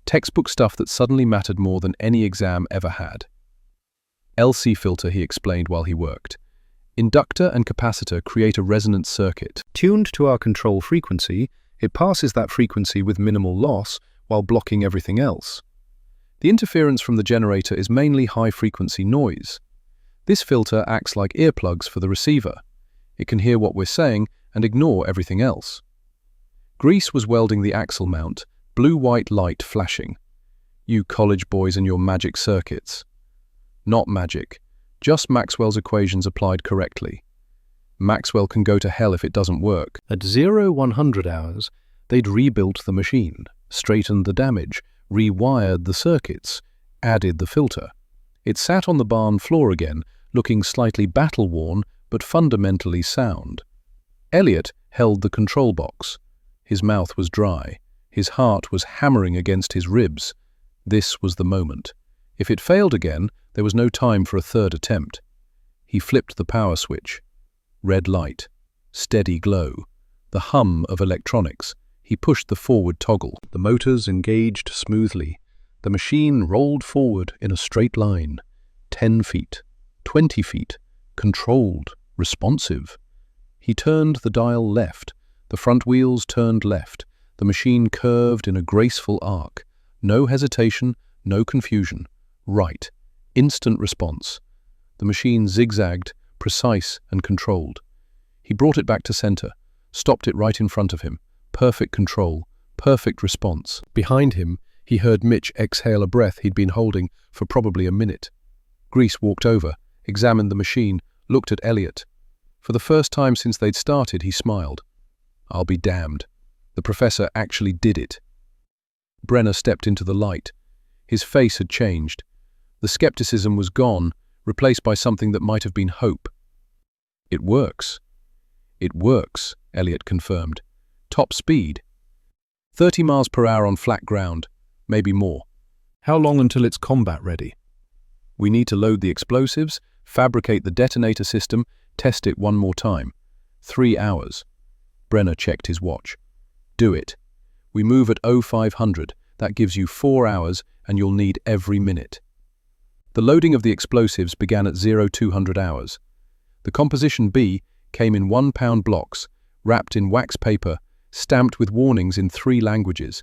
Textbook stuff that suddenly mattered more than any exam ever had. LC filter, he explained while he worked. Inductor and capacitor create a resonance circuit. Tuned to our control frequency, it passes that frequency with minimal loss while blocking everything else. The interference from the generator is mainly high-frequency noise. This filter acts like earplugs for the receiver. It can hear what we're saying and ignore everything else. Grease was welding the axle mount, blue-white light flashing. You college boys and your magic circuits. Not magic, just Maxwell's equations applied correctly. Maxwell can go to hell if it doesn't work. At 0-100 hours, they'd rebuilt the machine, straightened the damage, rewired the circuits, added the filter. It sat on the barn floor again, looking slightly battle-worn but fundamentally sound. Elliot held the control box. His mouth was dry. His heart was hammering against his ribs. This was the moment. If it failed again, there was no time for a third attempt. He flipped the power switch. Red light. Steady glow. The hum of electronics. He pushed the forward toggle. The motors engaged smoothly. The machine rolled forward in a straight line. 10 feet. 20 feet. Controlled. Responsive. He turned the dial left. The front wheels turned left. The machine curved in a graceful arc. No hesitation, no confusion. Right. Instant response. The machine zigzagged, precise and controlled. He brought it back to center, stopped it right in front of him. Perfect control, perfect response. Behind him, he heard Mitch exhale a breath he'd been holding for probably a minute. Grease walked over, examined the machine, looked at Elliot. For the first time since they'd started, he smiled. I'll be damned. The professor actually did it. Brenner stepped into the light. His face had changed. The skepticism was gone, replaced by something that might have been hope. It works. It works, Elliot confirmed. Top speed. 30 miles per hour on flat ground, maybe more. How long until it's combat ready? We need to load the explosives, fabricate the detonator system, test it one more time. 3 hours. Brenner checked his watch. Do it. We move at 0500. That gives you 4 hours, and you'll need every minute. The loading of the explosives began at 0200 hours. The Composition B came in 1-pound blocks, wrapped in wax paper, stamped with warnings in 3 languages.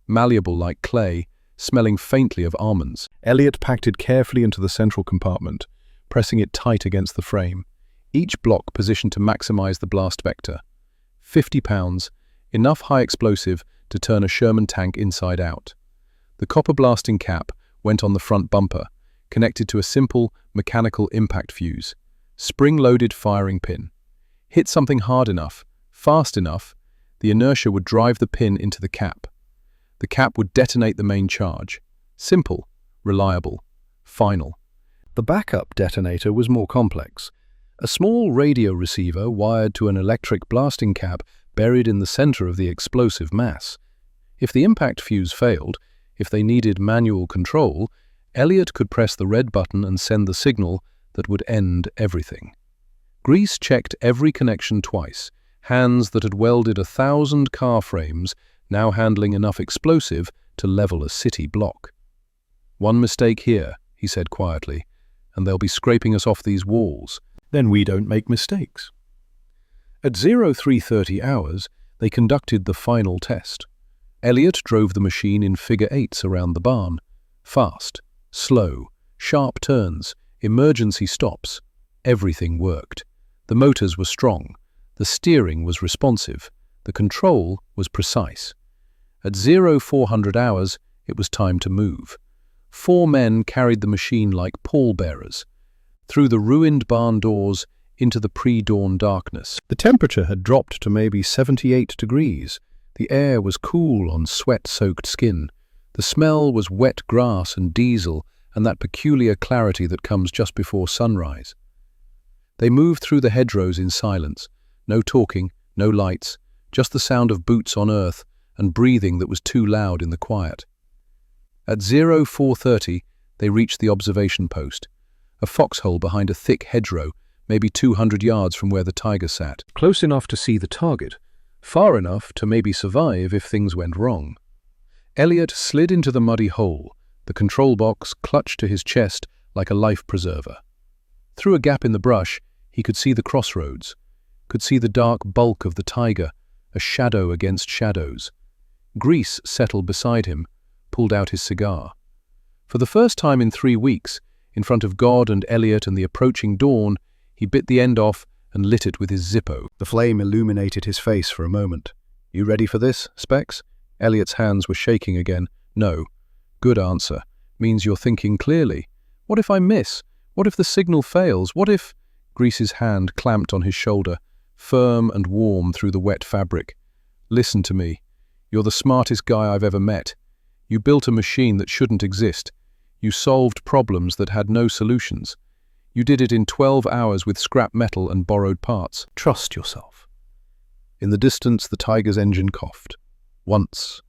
Malleable like clay, smelling faintly of almonds. Elliot packed it carefully into the central compartment, pressing it tight against the frame, each block positioned to maximize the blast vector. 50 pounds, enough high explosive to turn a Sherman tank inside out. The copper blasting cap went on the front bumper, connected to a simple mechanical impact fuse. Spring-loaded firing pin. Hit something hard enough, fast enough, the inertia would drive the pin into the cap. The cap would detonate the main charge. Simple, reliable, final. The backup detonator was more complex. A small radio receiver wired to an electric blasting cap buried in the center of the explosive mass. If the impact fuse failed, if they needed manual control, Elliot could press the red button and send the signal that would end everything. Grease checked every connection twice, hands that had welded 1,000 car frames now handling enough explosive to level a city block. "One mistake here," he said quietly, "and they'll be scraping us off these walls. Then we don't make mistakes." At 0330 hours, they conducted the final test. Elliot drove the machine in figure eights around the barn. Fast, slow, sharp turns, emergency stops. Everything worked. The motors were strong. The steering was responsive. The control was precise. At 0400 hours, it was time to move. 4 men carried the machine like pallbearers, through the ruined barn doors into the pre-dawn darkness. The temperature had dropped to maybe 78 degrees. The air was cool on sweat-soaked skin. The smell was wet grass and diesel and that peculiar clarity that comes just before sunrise. They moved through the hedgerows in silence. No talking, no lights, just the sound of boots on earth and breathing that was too loud in the quiet. At 0430, they reached the observation post, a foxhole behind a thick hedgerow, maybe 200 yards from where the tiger sat. Close enough to see the target, far enough to maybe survive if things went wrong. Elliot slid into the muddy hole, the control box clutched to his chest like a life preserver. Through a gap in the brush, he could see the crossroads, could see the dark bulk of the tiger, a shadow against shadows. Grease settled beside him, pulled out his cigar. For the first time in 3 weeks, in front of God and Elliot and the approaching dawn, he bit the end off and lit it with his Zippo. The flame illuminated his face for a moment. "You ready for this, Specs?" Elliot's hands were shaking again. "No." "Good answer. Means you're thinking clearly. What if I miss? What if the signal fails? What if—" Grease's hand clamped on his shoulder, firm and warm through the wet fabric. "Listen to me. You're the smartest guy I've ever met. You built a machine that shouldn't exist. You solved problems that had no solutions. You did it in 12 hours with scrap metal and borrowed parts. Trust yourself." In the distance, the tiger's engine coughed. Once,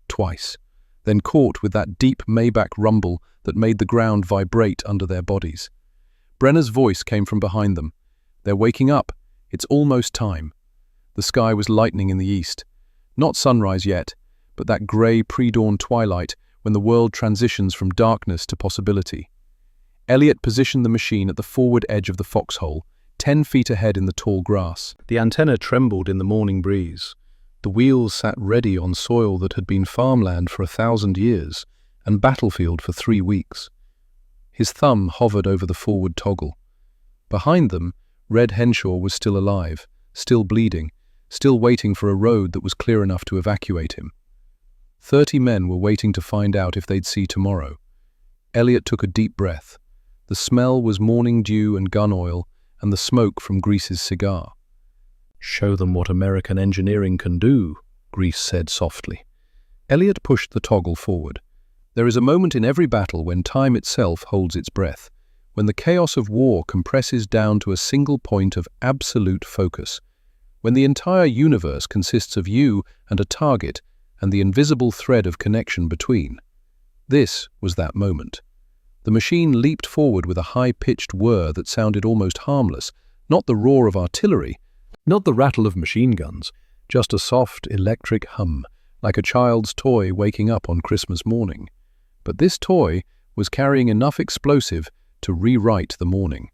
twice, then caught with that deep Maybach rumble that made the ground vibrate under their bodies. Brenner's voice came from behind them. "They're waking up. It's almost time." The sky was lightening in the east. Not sunrise yet, but that grey pre-dawn twilight when the world transitions from darkness to possibility. Elliot positioned the machine at the forward edge of the foxhole, 10 feet ahead in the tall grass. The antenna trembled in the morning breeze. The wheels sat ready on soil that had been farmland for 1,000 years and battlefield for 3 weeks. His thumb hovered over the forward toggle. Behind them, Red Henshaw was still alive, still bleeding, still waiting for a road that was clear enough to evacuate him. 30 men were waiting to find out if they'd see tomorrow. Elliot took a deep breath. The smell was morning dew and gun oil, and the smoke from Grease's cigar. "Show them what American engineering can do," Grease said softly. Elliot pushed the toggle forward. There is a moment in every battle when time itself holds its breath, when the chaos of war compresses down to a single point of absolute focus, when the entire universe consists of you and a target and the invisible thread of connection between. This was that moment. The machine leaped forward with a high-pitched whir that sounded almost harmless, not the roar of artillery, not the rattle of machine guns, just a soft electric hum, like a child's toy waking up on Christmas morning. But this toy was carrying enough explosive to rewrite the morning.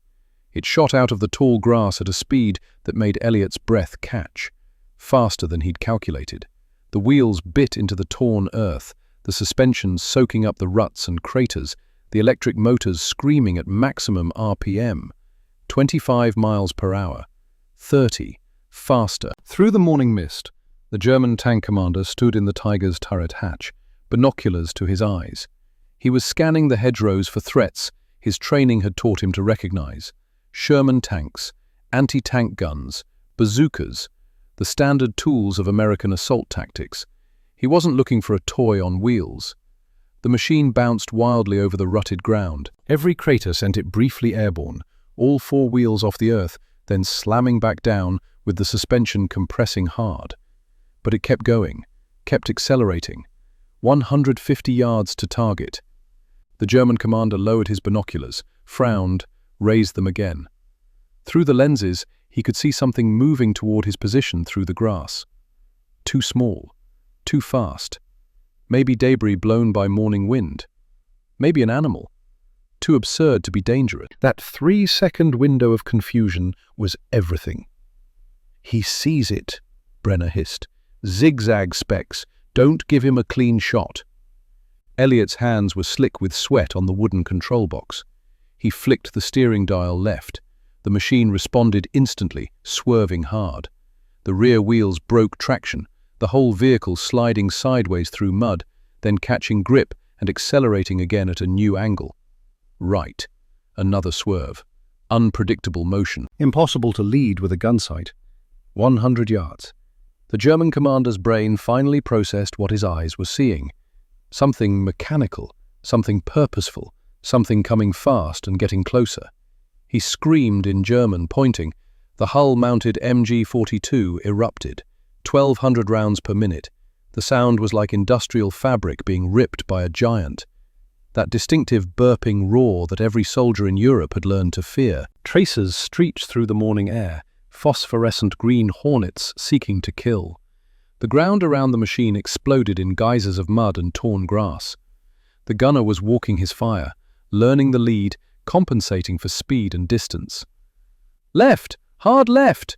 It shot out of the tall grass at a speed that made Elliot's breath catch, faster than he'd calculated. The wheels bit into the torn earth, the suspension soaking up the ruts and craters, the electric motors screaming at maximum RPM. 25 miles per hour. 30. Faster. Through the morning mist, the German tank commander stood in the Tiger's turret hatch, binoculars to his eyes. He was scanning the hedgerows for threats his training had taught him to recognize. Sherman tanks, anti-tank guns, bazookas, the standard tools of American assault tactics. He wasn't looking for a toy on wheels. The machine bounced wildly over the rutted ground. Every crater sent it briefly airborne, all four wheels off the earth, then slamming back down with the suspension compressing hard. But it kept going, kept accelerating. 150 yards to target. The German commander lowered his binoculars, frowned, raised them again. Through the lenses, he could see something moving toward his position through the grass. Too small, too fast. Maybe debris blown by morning wind. Maybe an animal. Too absurd to be dangerous. That 3-second window of confusion was everything. "He sees it," Brenner hissed. "Zigzag specks. Don't give him a clean shot." Elliot's hands were slick with sweat on the wooden control box. He flicked the steering dial left. The machine responded instantly, swerving hard. The rear wheels broke traction, the whole vehicle sliding sideways through mud, then catching grip and accelerating again at a new angle. Right. Another swerve. Unpredictable motion. Impossible to lead with a gun sight. 100 yards. The German commander's brain finally processed what his eyes were seeing. Something mechanical, something purposeful, something coming fast and getting closer. He screamed in German, pointing. The hull-mounted MG-42 erupted. 1,200 rounds per minute. The sound was like industrial fabric being ripped by a giant. That distinctive burping roar that every soldier in Europe had learned to fear. Tracers streaked through the morning air, phosphorescent green hornets seeking to kill. The ground around the machine exploded in geysers of mud and torn grass. The gunner was walking his fire, learning the lead, compensating for speed and distance. "Left! Hard left!"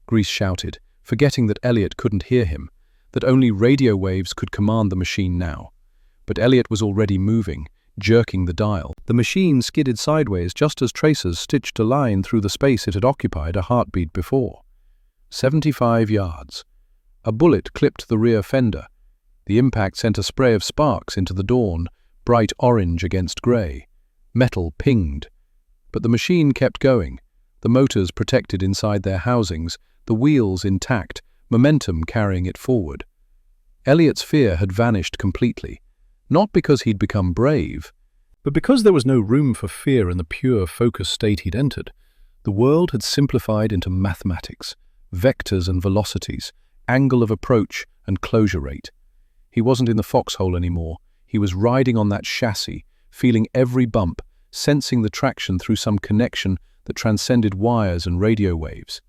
Grease shouted, forgetting that Elliot couldn't hear him, that only radio waves could command the machine now. But Elliot was already moving, jerking the dial. The machine skidded sideways just as tracers stitched a line through the space it had occupied a heartbeat before. 75 yards. A bullet clipped the rear fender. The impact sent a spray of sparks into the dawn, bright orange against grey. Metal pinged. But the machine kept going, the motors protected inside their housings, the wheels intact, momentum carrying it forward. Elliot's fear had vanished completely, not because he'd become brave, but because there was no room for fear in the pure focus state he'd entered. The world had simplified into mathematics, vectors and velocities, angle of approach and closure rate. He wasn't in the foxhole anymore. He was riding on that chassis, feeling every bump, sensing the traction through some connection that transcended wires and radio waves.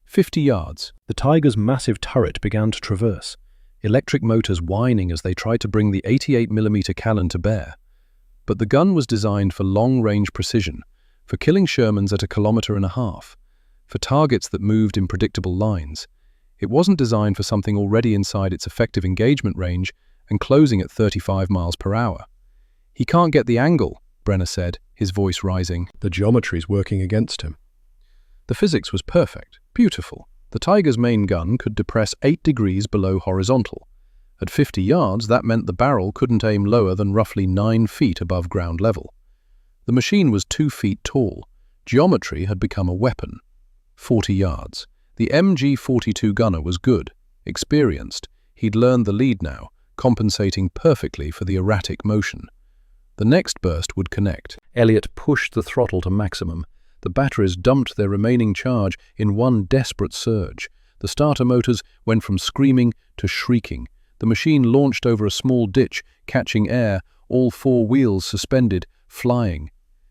50 yards. The Tiger's massive turret began to traverse, electric motors whining as they tried to bring the 88mm cannon to bear. But the gun was designed for long-range precision, for killing Shermans at 1.5 kilometers, for targets that moved in predictable lines. It wasn't designed for something already inside its effective engagement range and closing at 35 miles per hour. "He can't get the angle," Brenner said, his voice rising. The geometry's working against him. The physics was perfect, beautiful. The Tiger's main gun could depress 8 degrees below horizontal. At 50 yards, that meant the barrel couldn't aim lower than roughly 9 feet above ground level. The machine was 2 feet tall. Geometry had become a weapon. 40 yards. The MG-42 gunner was good, experienced. He'd learned the lead now, compensating perfectly for the erratic motion. The next burst would connect. Elliot pushed the throttle to maximum. The batteries dumped their remaining charge in one desperate surge. The starter motors went from screaming to shrieking. The machine launched over a small ditch, catching air, all 4 wheels suspended, flying.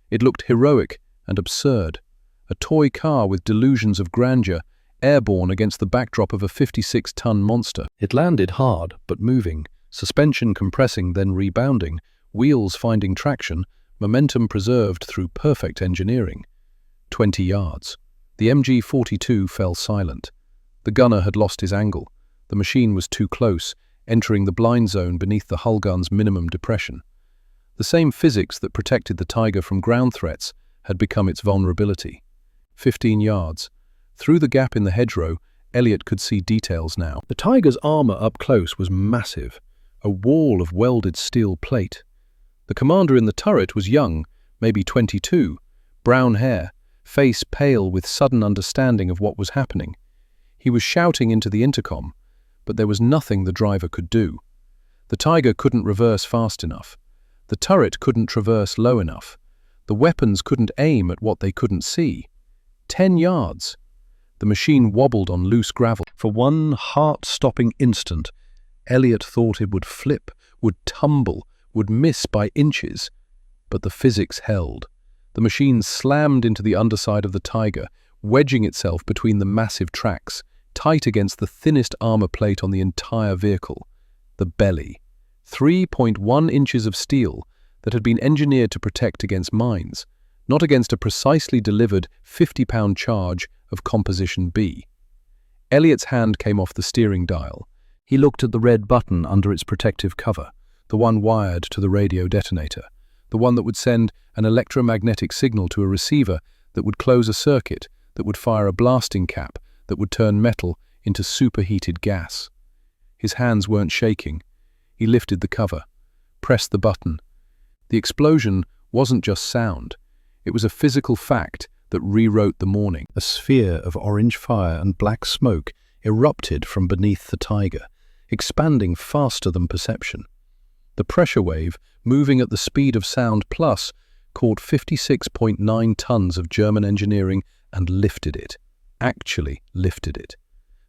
It looked heroic and absurd. A toy car with delusions of grandeur, airborne against the backdrop of a 56-ton monster. It landed hard, but moving, suspension compressing then rebounding, wheels finding traction, momentum preserved through perfect engineering. 20 yards. The MG-42 fell silent. The gunner had lost his angle. The machine was too close. entering the blind zone beneath the hull gun's minimum depression. The same physics that protected the Tiger from ground threats had become its vulnerability. 15 yards. Through the gap in the hedgerow, Elliot could see details now. The Tiger's armor up close was massive, a wall of welded steel plate. The commander in the turret was young, maybe 22, brown hair, face pale with sudden understanding of what was happening. He was shouting into the intercom, but there was nothing the driver could do. The Tiger couldn't reverse fast enough. The turret couldn't traverse low enough. The weapons couldn't aim at what they couldn't see. 10 yards. The machine wobbled on loose gravel. For one heart-stopping instant, Elliot thought it would flip, would tumble, would miss by inches. But the physics held. The machine slammed into the underside of the Tiger, wedging itself between the massive tracks, tight against the thinnest armor plate on the entire vehicle. The belly. 3.1 inches of steel that had been engineered to protect against mines, not against a precisely delivered 50-pound charge of Composition B. Elliot's hand came off the steering dial. He looked at the red button under its protective cover, the one wired to the radio detonator, the one that would send an electromagnetic signal to a receiver that would close a circuit, that would fire a blasting cap, that would turn metal into superheated gas. His hands weren't shaking. He lifted the cover, pressed the button. The explosion wasn't just sound. It was a physical fact that rewrote the morning. A sphere of orange fire and black smoke erupted from beneath the Tiger, expanding faster than perception. The pressure wave, moving at the speed of sound plus, caught 56.9 tons of German engineering and lifted it. Actually lifted it.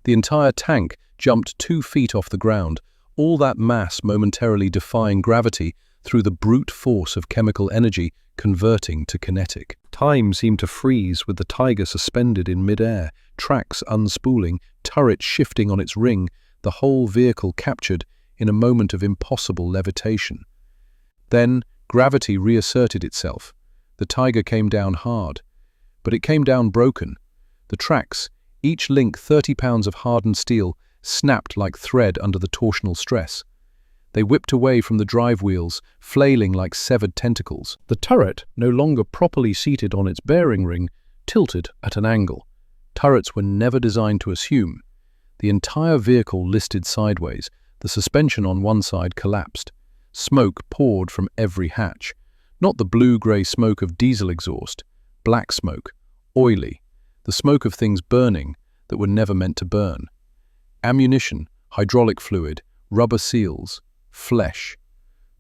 The entire tank jumped 2 feet off the ground, all that mass momentarily defying gravity through the brute force of chemical energy converting to kinetic. Time seemed to freeze with the Tiger suspended in mid-air, tracks unspooling, turret shifting on its ring, the whole vehicle captured in a moment of impossible levitation. Then gravity reasserted itself. The Tiger came down hard, but it came down broken. The tracks, each link 30 pounds of hardened steel, snapped like thread under the torsional stress. They whipped away from the drive wheels, flailing like severed tentacles. The turret, no longer properly seated on its bearing ring, tilted at an angle. Turrets were never designed to assume. The entire vehicle listed sideways. The suspension on one side collapsed. Smoke poured from every hatch. Not the blue-grey smoke of diesel exhaust. Black smoke. Oily. The smoke of things burning that were never meant to burn. Ammunition, hydraulic fluid, rubber seals, flesh.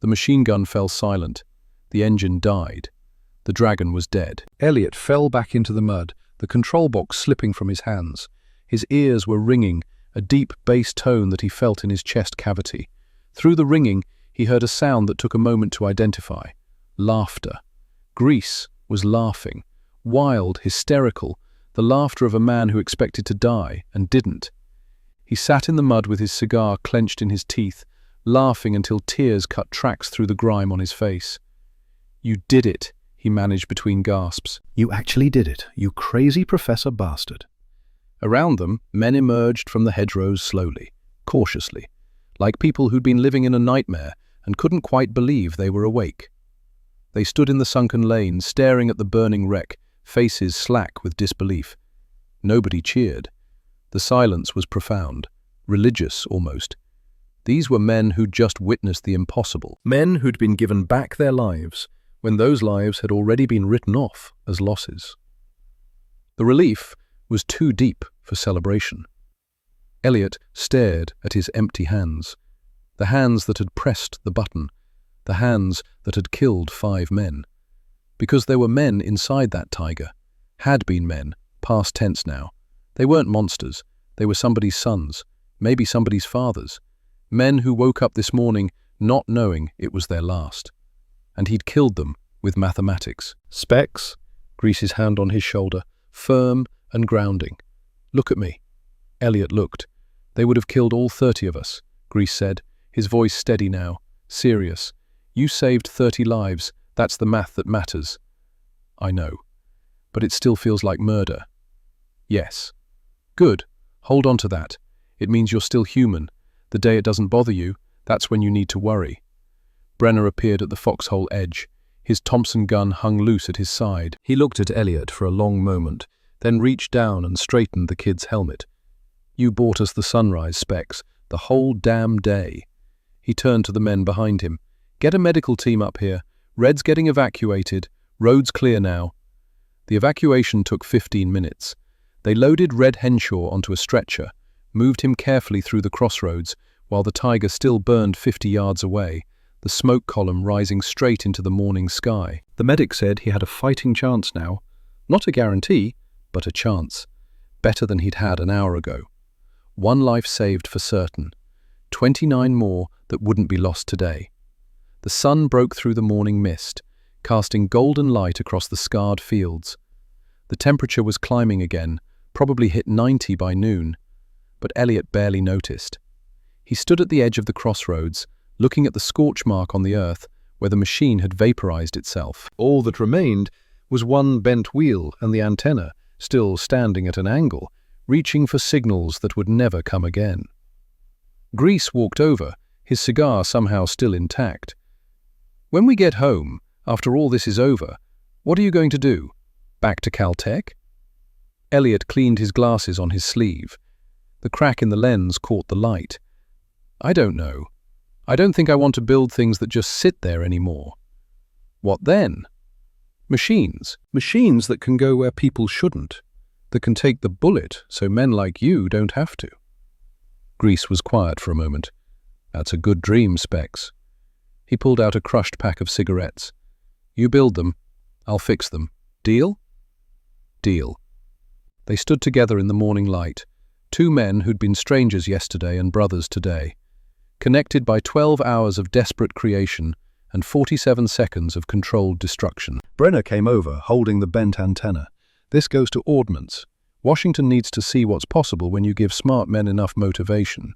The machine gun fell silent. The engine died. The Dragon was dead. Elliot fell back into the mud, the control box slipping from his hands. His ears were ringing, a deep bass tone that he felt in his chest cavity. Through the ringing, he heard a sound that took a moment to identify. Laughter. Grease was laughing. Wild, hysterical, the laughter of a man who expected to die and didn't. He sat in the mud with his cigar clenched in his teeth, laughing until tears cut tracks through the grime on his face. "You did it," he managed between gasps. "You actually did it, you crazy professor bastard." Around them, men emerged from the hedgerows slowly, cautiously, like people who'd been living in a nightmare and couldn't quite believe they were awake. They stood in the sunken lane, staring at the burning wreck, faces slack with disbelief. Nobody cheered. The silence was profound, religious almost. These were men who'd just witnessed the impossible, men who'd been given back their lives when those lives had already been written off as losses. The relief was too deep for celebration. Elliot stared at his empty hands, the hands that had pressed the button, the hands that had killed 5 men. Because there were men inside that Tiger, had been men, past tense now. They weren't monsters, they were somebody's sons, maybe somebody's fathers, men who woke up this morning not knowing it was their last. And he'd killed them with mathematics. "Specs," Grease's hand on his shoulder, firm and grounding. "Look at me." Elliot looked. "They would have killed all 30 of us," Grease said, his voice steady now, serious. "You saved 30 lives, that's the math that matters." "I know, but it still feels like murder." "Yes." "Good, hold on to that. It means you're still human. The day it doesn't bother you, that's when you need to worry. Brenner appeared at the foxhole edge. His Thompson gun hung loose at his side. He looked at Elliot for a long moment, then reached down and straightened the kid's helmet. "You bought us the sunrise, Specs, the whole damn day." He turned to the men behind him. "Get a medical team up here. Red's getting evacuated. Road's clear now." The evacuation took 15 minutes. They loaded Red Henshaw onto a stretcher, moved him carefully through the crossroads, while the Tiger still burned 50 yards away, the smoke column rising straight into the morning sky. The medic said he had a fighting chance now. Not a guarantee, but a chance. Better than he'd had an hour ago. One life saved for certain. 29 more that wouldn't be lost today. The sun broke through the morning mist, casting golden light across the scarred fields. The temperature was climbing again, probably hit 90 by noon, but Elliot barely noticed. He stood at the edge of the crossroads, looking at the scorch mark on the earth where the machine had vaporized itself. All that remained was one bent wheel and the antenna, still standing at an angle, reaching for signals that would never come again. Grease walked over, his cigar somehow still intact. "When we get home, after all this is over, what are you going to do? Back to Caltech?" Elliot cleaned his glasses on his sleeve. The crack in the lens caught the light. "I don't know. I don't think I want to build things that just sit there anymore." "What then?" "Machines. Machines that can go where people shouldn't. That can take the bullet so men like you don't have to." Grease was quiet for a moment. "That's a good dream, Specs." He pulled out a crushed pack of cigarettes. "You build them. I'll fix them. Deal?" "Deal." They stood together in the morning light, two men who'd been strangers yesterday and brothers today, connected by 12 hours of desperate creation and 47 seconds of controlled destruction. Brenner came over, holding the bent antenna. "This goes to ordnance. Washington needs to see what's possible when you give smart men enough motivation."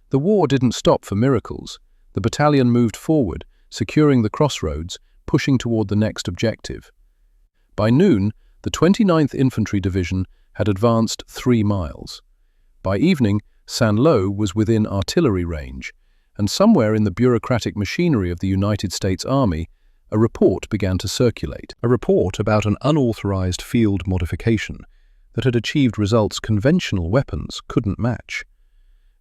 The war didn't stop for miracles. The battalion moved forward, securing the crossroads, pushing toward the next objective. By noon, the 29th Infantry Division had advanced 3 miles. By evening, Saint-Lô was within artillery range, and somewhere in the bureaucratic machinery of the United States Army, a report began to circulate. A report about an unauthorized field modification that had achieved results conventional weapons couldn't match.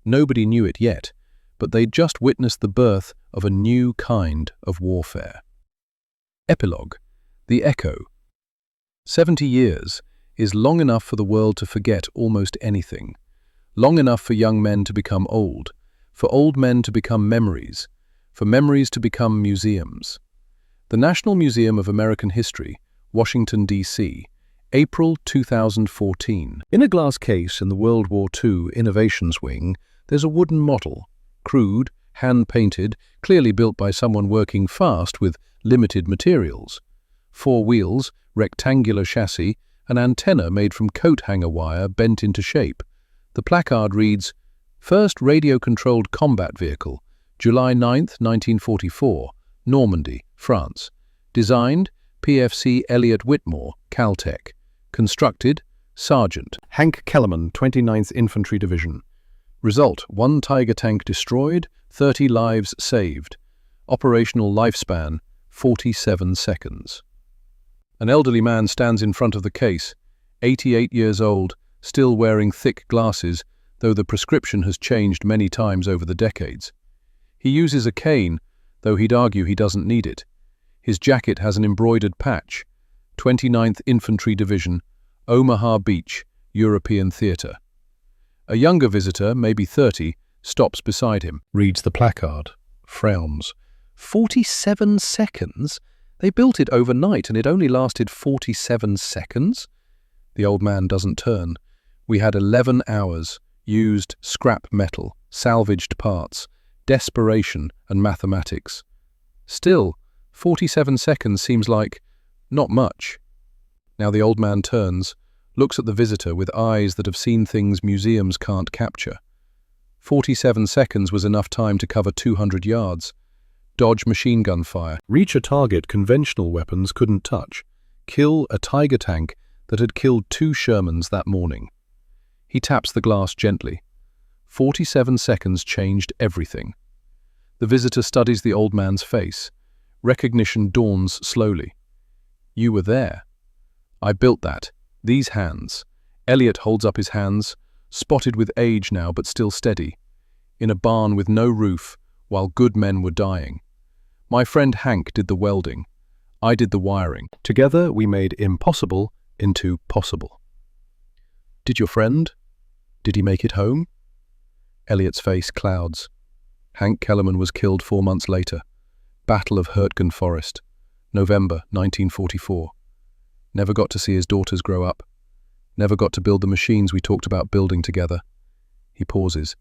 Nobody knew it yet, but they'd just witnessed the birth of a new kind of warfare. Epilogue. The Echo. 70 years is long enough for the world to forget almost anything. Long enough for young men to become old, for old men to become memories, for memories to become museums. The National Museum of American History, Washington, D.C., April 2014. In a glass case in the World War II Innovations Wing, there's a wooden model, crude, hand-painted, clearly built by someone working fast with limited materials. 4 wheels, rectangular chassis, an antenna made from coat hanger wire bent into shape. The placard reads, "First radio-controlled combat vehicle, July 9, 1944, Normandy, France. Designed, PFC Elliott Whitmore, Caltech. Constructed, Sergeant Hank Kellerman, 29th Infantry Division. Result, 1 Tiger tank destroyed, 30 lives saved. Operational lifespan, 47 seconds. An elderly man stands in front of the case, 88 years old, still wearing thick glasses, though the prescription has changed many times over the decades. He uses a cane, though he'd argue he doesn't need it. His jacket has an embroidered patch, 29th Infantry Division, Omaha Beach, European Theatre. A younger visitor, maybe 30, stops beside him, reads the placard, frowns. 47 seconds? They built it overnight and it only lasted 47 seconds? The old man doesn't turn. We had 11 hours, used scrap metal, salvaged parts, desperation and mathematics. Still, 47 seconds seems like not much. Now the old man turns, looks at the visitor with eyes that have seen things museums can't capture. 47 seconds was enough time to cover 200 yards. Dodge machine gun fire, reach a target conventional weapons couldn't touch, kill a Tiger tank that had killed 2 Shermans that morning. He taps the glass gently. 47 seconds changed everything. The visitor studies the old man's face. Recognition dawns slowly. You were there. I built that. These hands. Elliot holds up his hands, spotted with age now but still steady, in a barn with no roof, while good men were dying. My friend Hank did the welding. I did the wiring. Together we made impossible into possible. Did your friend? Did he make it home? Elliot's face clouds. Hank Kellerman was killed 4 months later. Battle of Hurtgen Forest, November 1944. Never got to see his daughters grow up. Never got to build the machines we talked about building together. He pauses.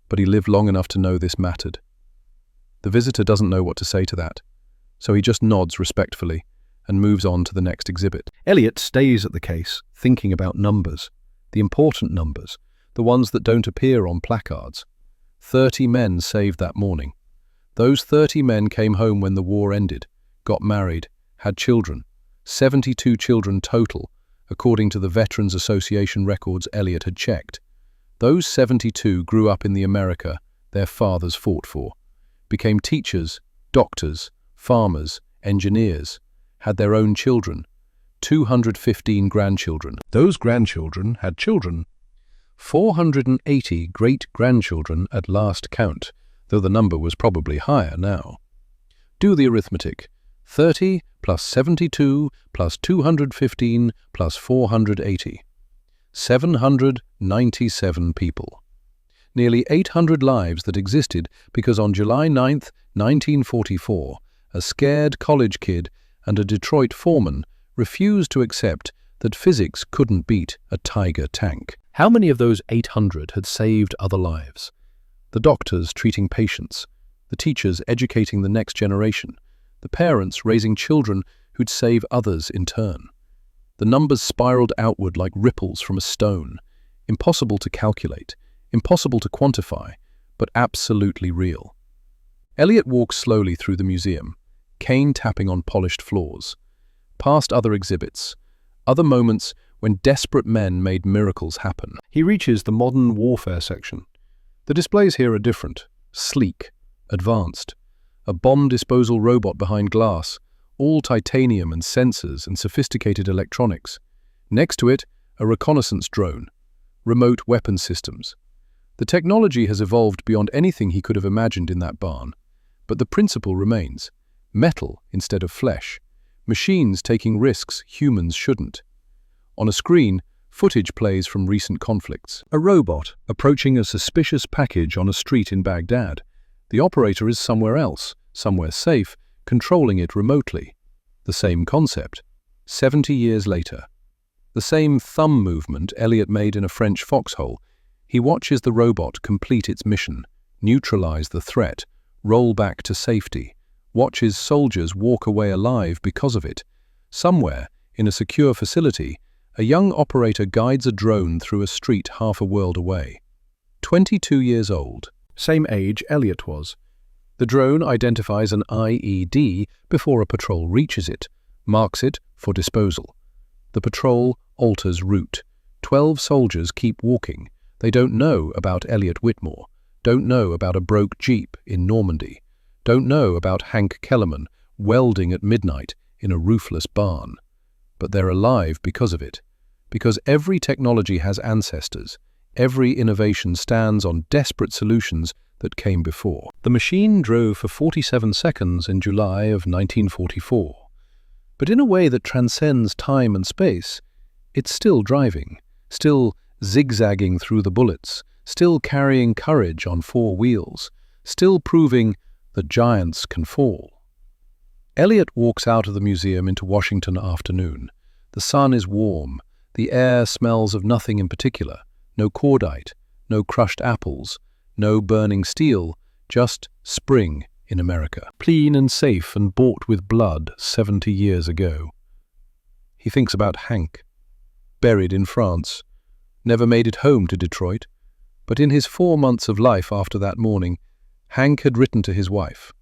But he lived long enough to know this mattered. The visitor doesn't know what to say to that, so he just nods respectfully and moves on to the next exhibit. Elliot stays at the case, thinking about numbers, the important numbers, the ones that don't appear on placards. 30 men saved that morning. Those 30 men came home when the war ended, got married, had children. 72 children total, according to the Veterans Association records Elliot had checked. Those 72 grew up in the America their fathers fought for, became teachers, doctors, farmers, engineers, had their own children, 215 grandchildren. Those grandchildren had children. 480 great-grandchildren at last count, though the number was probably higher now. Do the arithmetic. 30 plus 72 plus 215 plus 480. 797 people. Nearly 800 lives that existed because on July 9th, 1944, a scared college kid and a Detroit foreman refused to accept that physics couldn't beat a Tiger tank. How many of those 800 had saved other lives? The doctors treating patients, the teachers educating the next generation, the parents raising children who'd save others in turn. The numbers spiraled outward like ripples from a stone, impossible to calculate, impossible to quantify, but absolutely real. Elliot walks slowly through the museum, cane tapping on polished floors, past other exhibits, other moments when desperate men made miracles happen. He reaches the modern warfare section. The displays here are different, sleek, advanced. A bomb disposal robot behind glass, all titanium and sensors and sophisticated electronics. Next to it, a reconnaissance drone, remote weapon systems. The technology has evolved beyond anything he could have imagined in that barn, but the principle remains: metal instead of flesh, machines taking risks humans shouldn't. On a screen, footage plays from recent conflicts. A robot approaching a suspicious package on a street in Baghdad. The operator is somewhere else, somewhere safe, controlling it remotely. The same concept, 70 years later. The same thumb movement Elliot made in a French foxhole. He watches the robot complete its mission, neutralize the threat, roll back to safety, watches soldiers walk away alive because of it. Somewhere, in a secure facility, a young operator guides a drone through a street half a world away. 22 years old. Same age Elliot was. The drone identifies an IED before a patrol reaches it, marks it for disposal. The patrol alters route. 12 soldiers keep walking. They don't know about Elliot Whitmore, don't know about a broke Jeep in Normandy, don't know about Hank Kellerman welding at midnight in a roofless barn. But they're alive because of it, because every technology has ancestors. Every innovation stands on desperate solutions that came before. The machine drove for 47 seconds in July of 1944. But in a way that transcends time and space, it's still driving, still zigzagging through the bullets, still carrying courage on 4 wheels, still proving that giants can fall. Elliot walks out of the museum into Washington afternoon. The sun is warm. The air smells of nothing in particular. No cordite, no crushed apples, no burning steel, just spring in America. Clean and safe and bought with blood 70 years ago. He thinks about Hank, buried in France, never made it home to Detroit, but in his 4 months of life after that morning, Hank had written to his wife,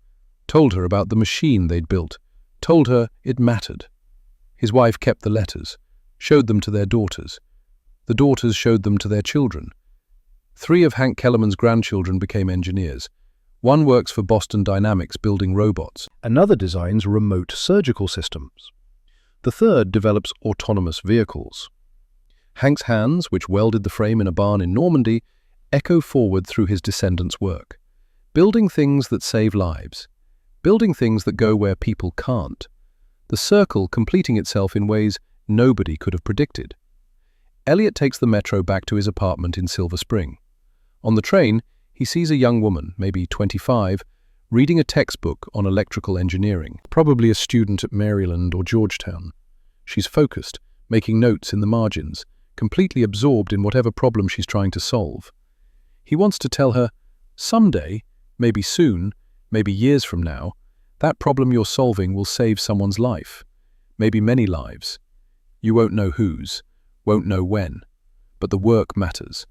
told her about the machine they'd built, told her it mattered. His wife kept the letters, showed them to their daughters. The daughters showed them to their children. 3 of Hank Kellerman's grandchildren became engineers. One works for Boston Dynamics building robots. Another designs remote surgical systems. The third develops autonomous vehicles. Hank's hands, which welded the frame in a barn in Normandy, echo forward through his descendants' work. Building things that save lives. Building things that go where people can't. The circle completing itself in ways nobody could have predicted. Elliot takes the metro back to his apartment in Silver Spring. On the train, he sees a young woman, maybe 25, reading a textbook on electrical engineering, probably a student at Maryland or Georgetown. She's focused, making notes in the margins, completely absorbed in whatever problem she's trying to solve. He wants to tell her, someday, maybe soon, maybe years from now, that problem you're solving will save someone's life, maybe many lives. You won't know whose, won't know when, but the work matters.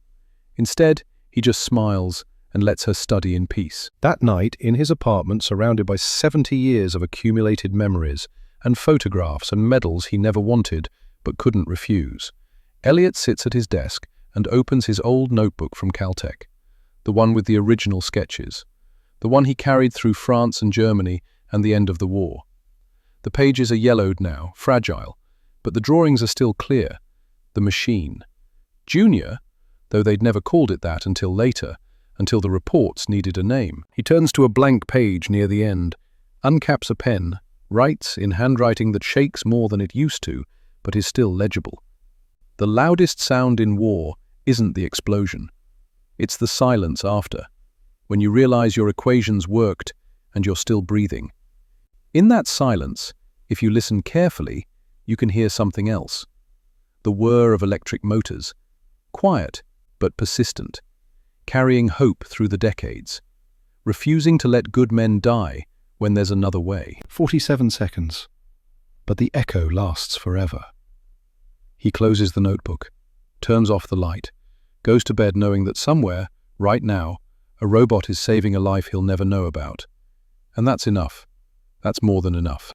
Instead, he just smiles and lets her study in peace. That night, in his apartment surrounded by 70 years of accumulated memories and photographs and medals he never wanted but couldn't refuse, Elliot sits at his desk and opens his old notebook from Caltech, the one with the original sketches, the one he carried through France and Germany and the end of the war. The pages are yellowed now, fragile, but the drawings are still clear. The machine. Junior, though they'd never called it that until later, until the reports needed a name. He turns to a blank page near the end, uncaps a pen, writes in handwriting that shakes more than it used to, but is still legible. The loudest sound in war isn't the explosion. It's the silence after, when you realize your equations worked and you're still breathing. In that silence, if you listen carefully, you can hear something else. The whir of electric motors, quiet but persistent, carrying hope through the decades, refusing to let good men die when there's another way. 47 seconds, but the echo lasts forever. He closes the notebook, turns off the light, goes to bed knowing that somewhere, right now, a robot is saving a life he'll never know about. And that's enough. That's more than enough.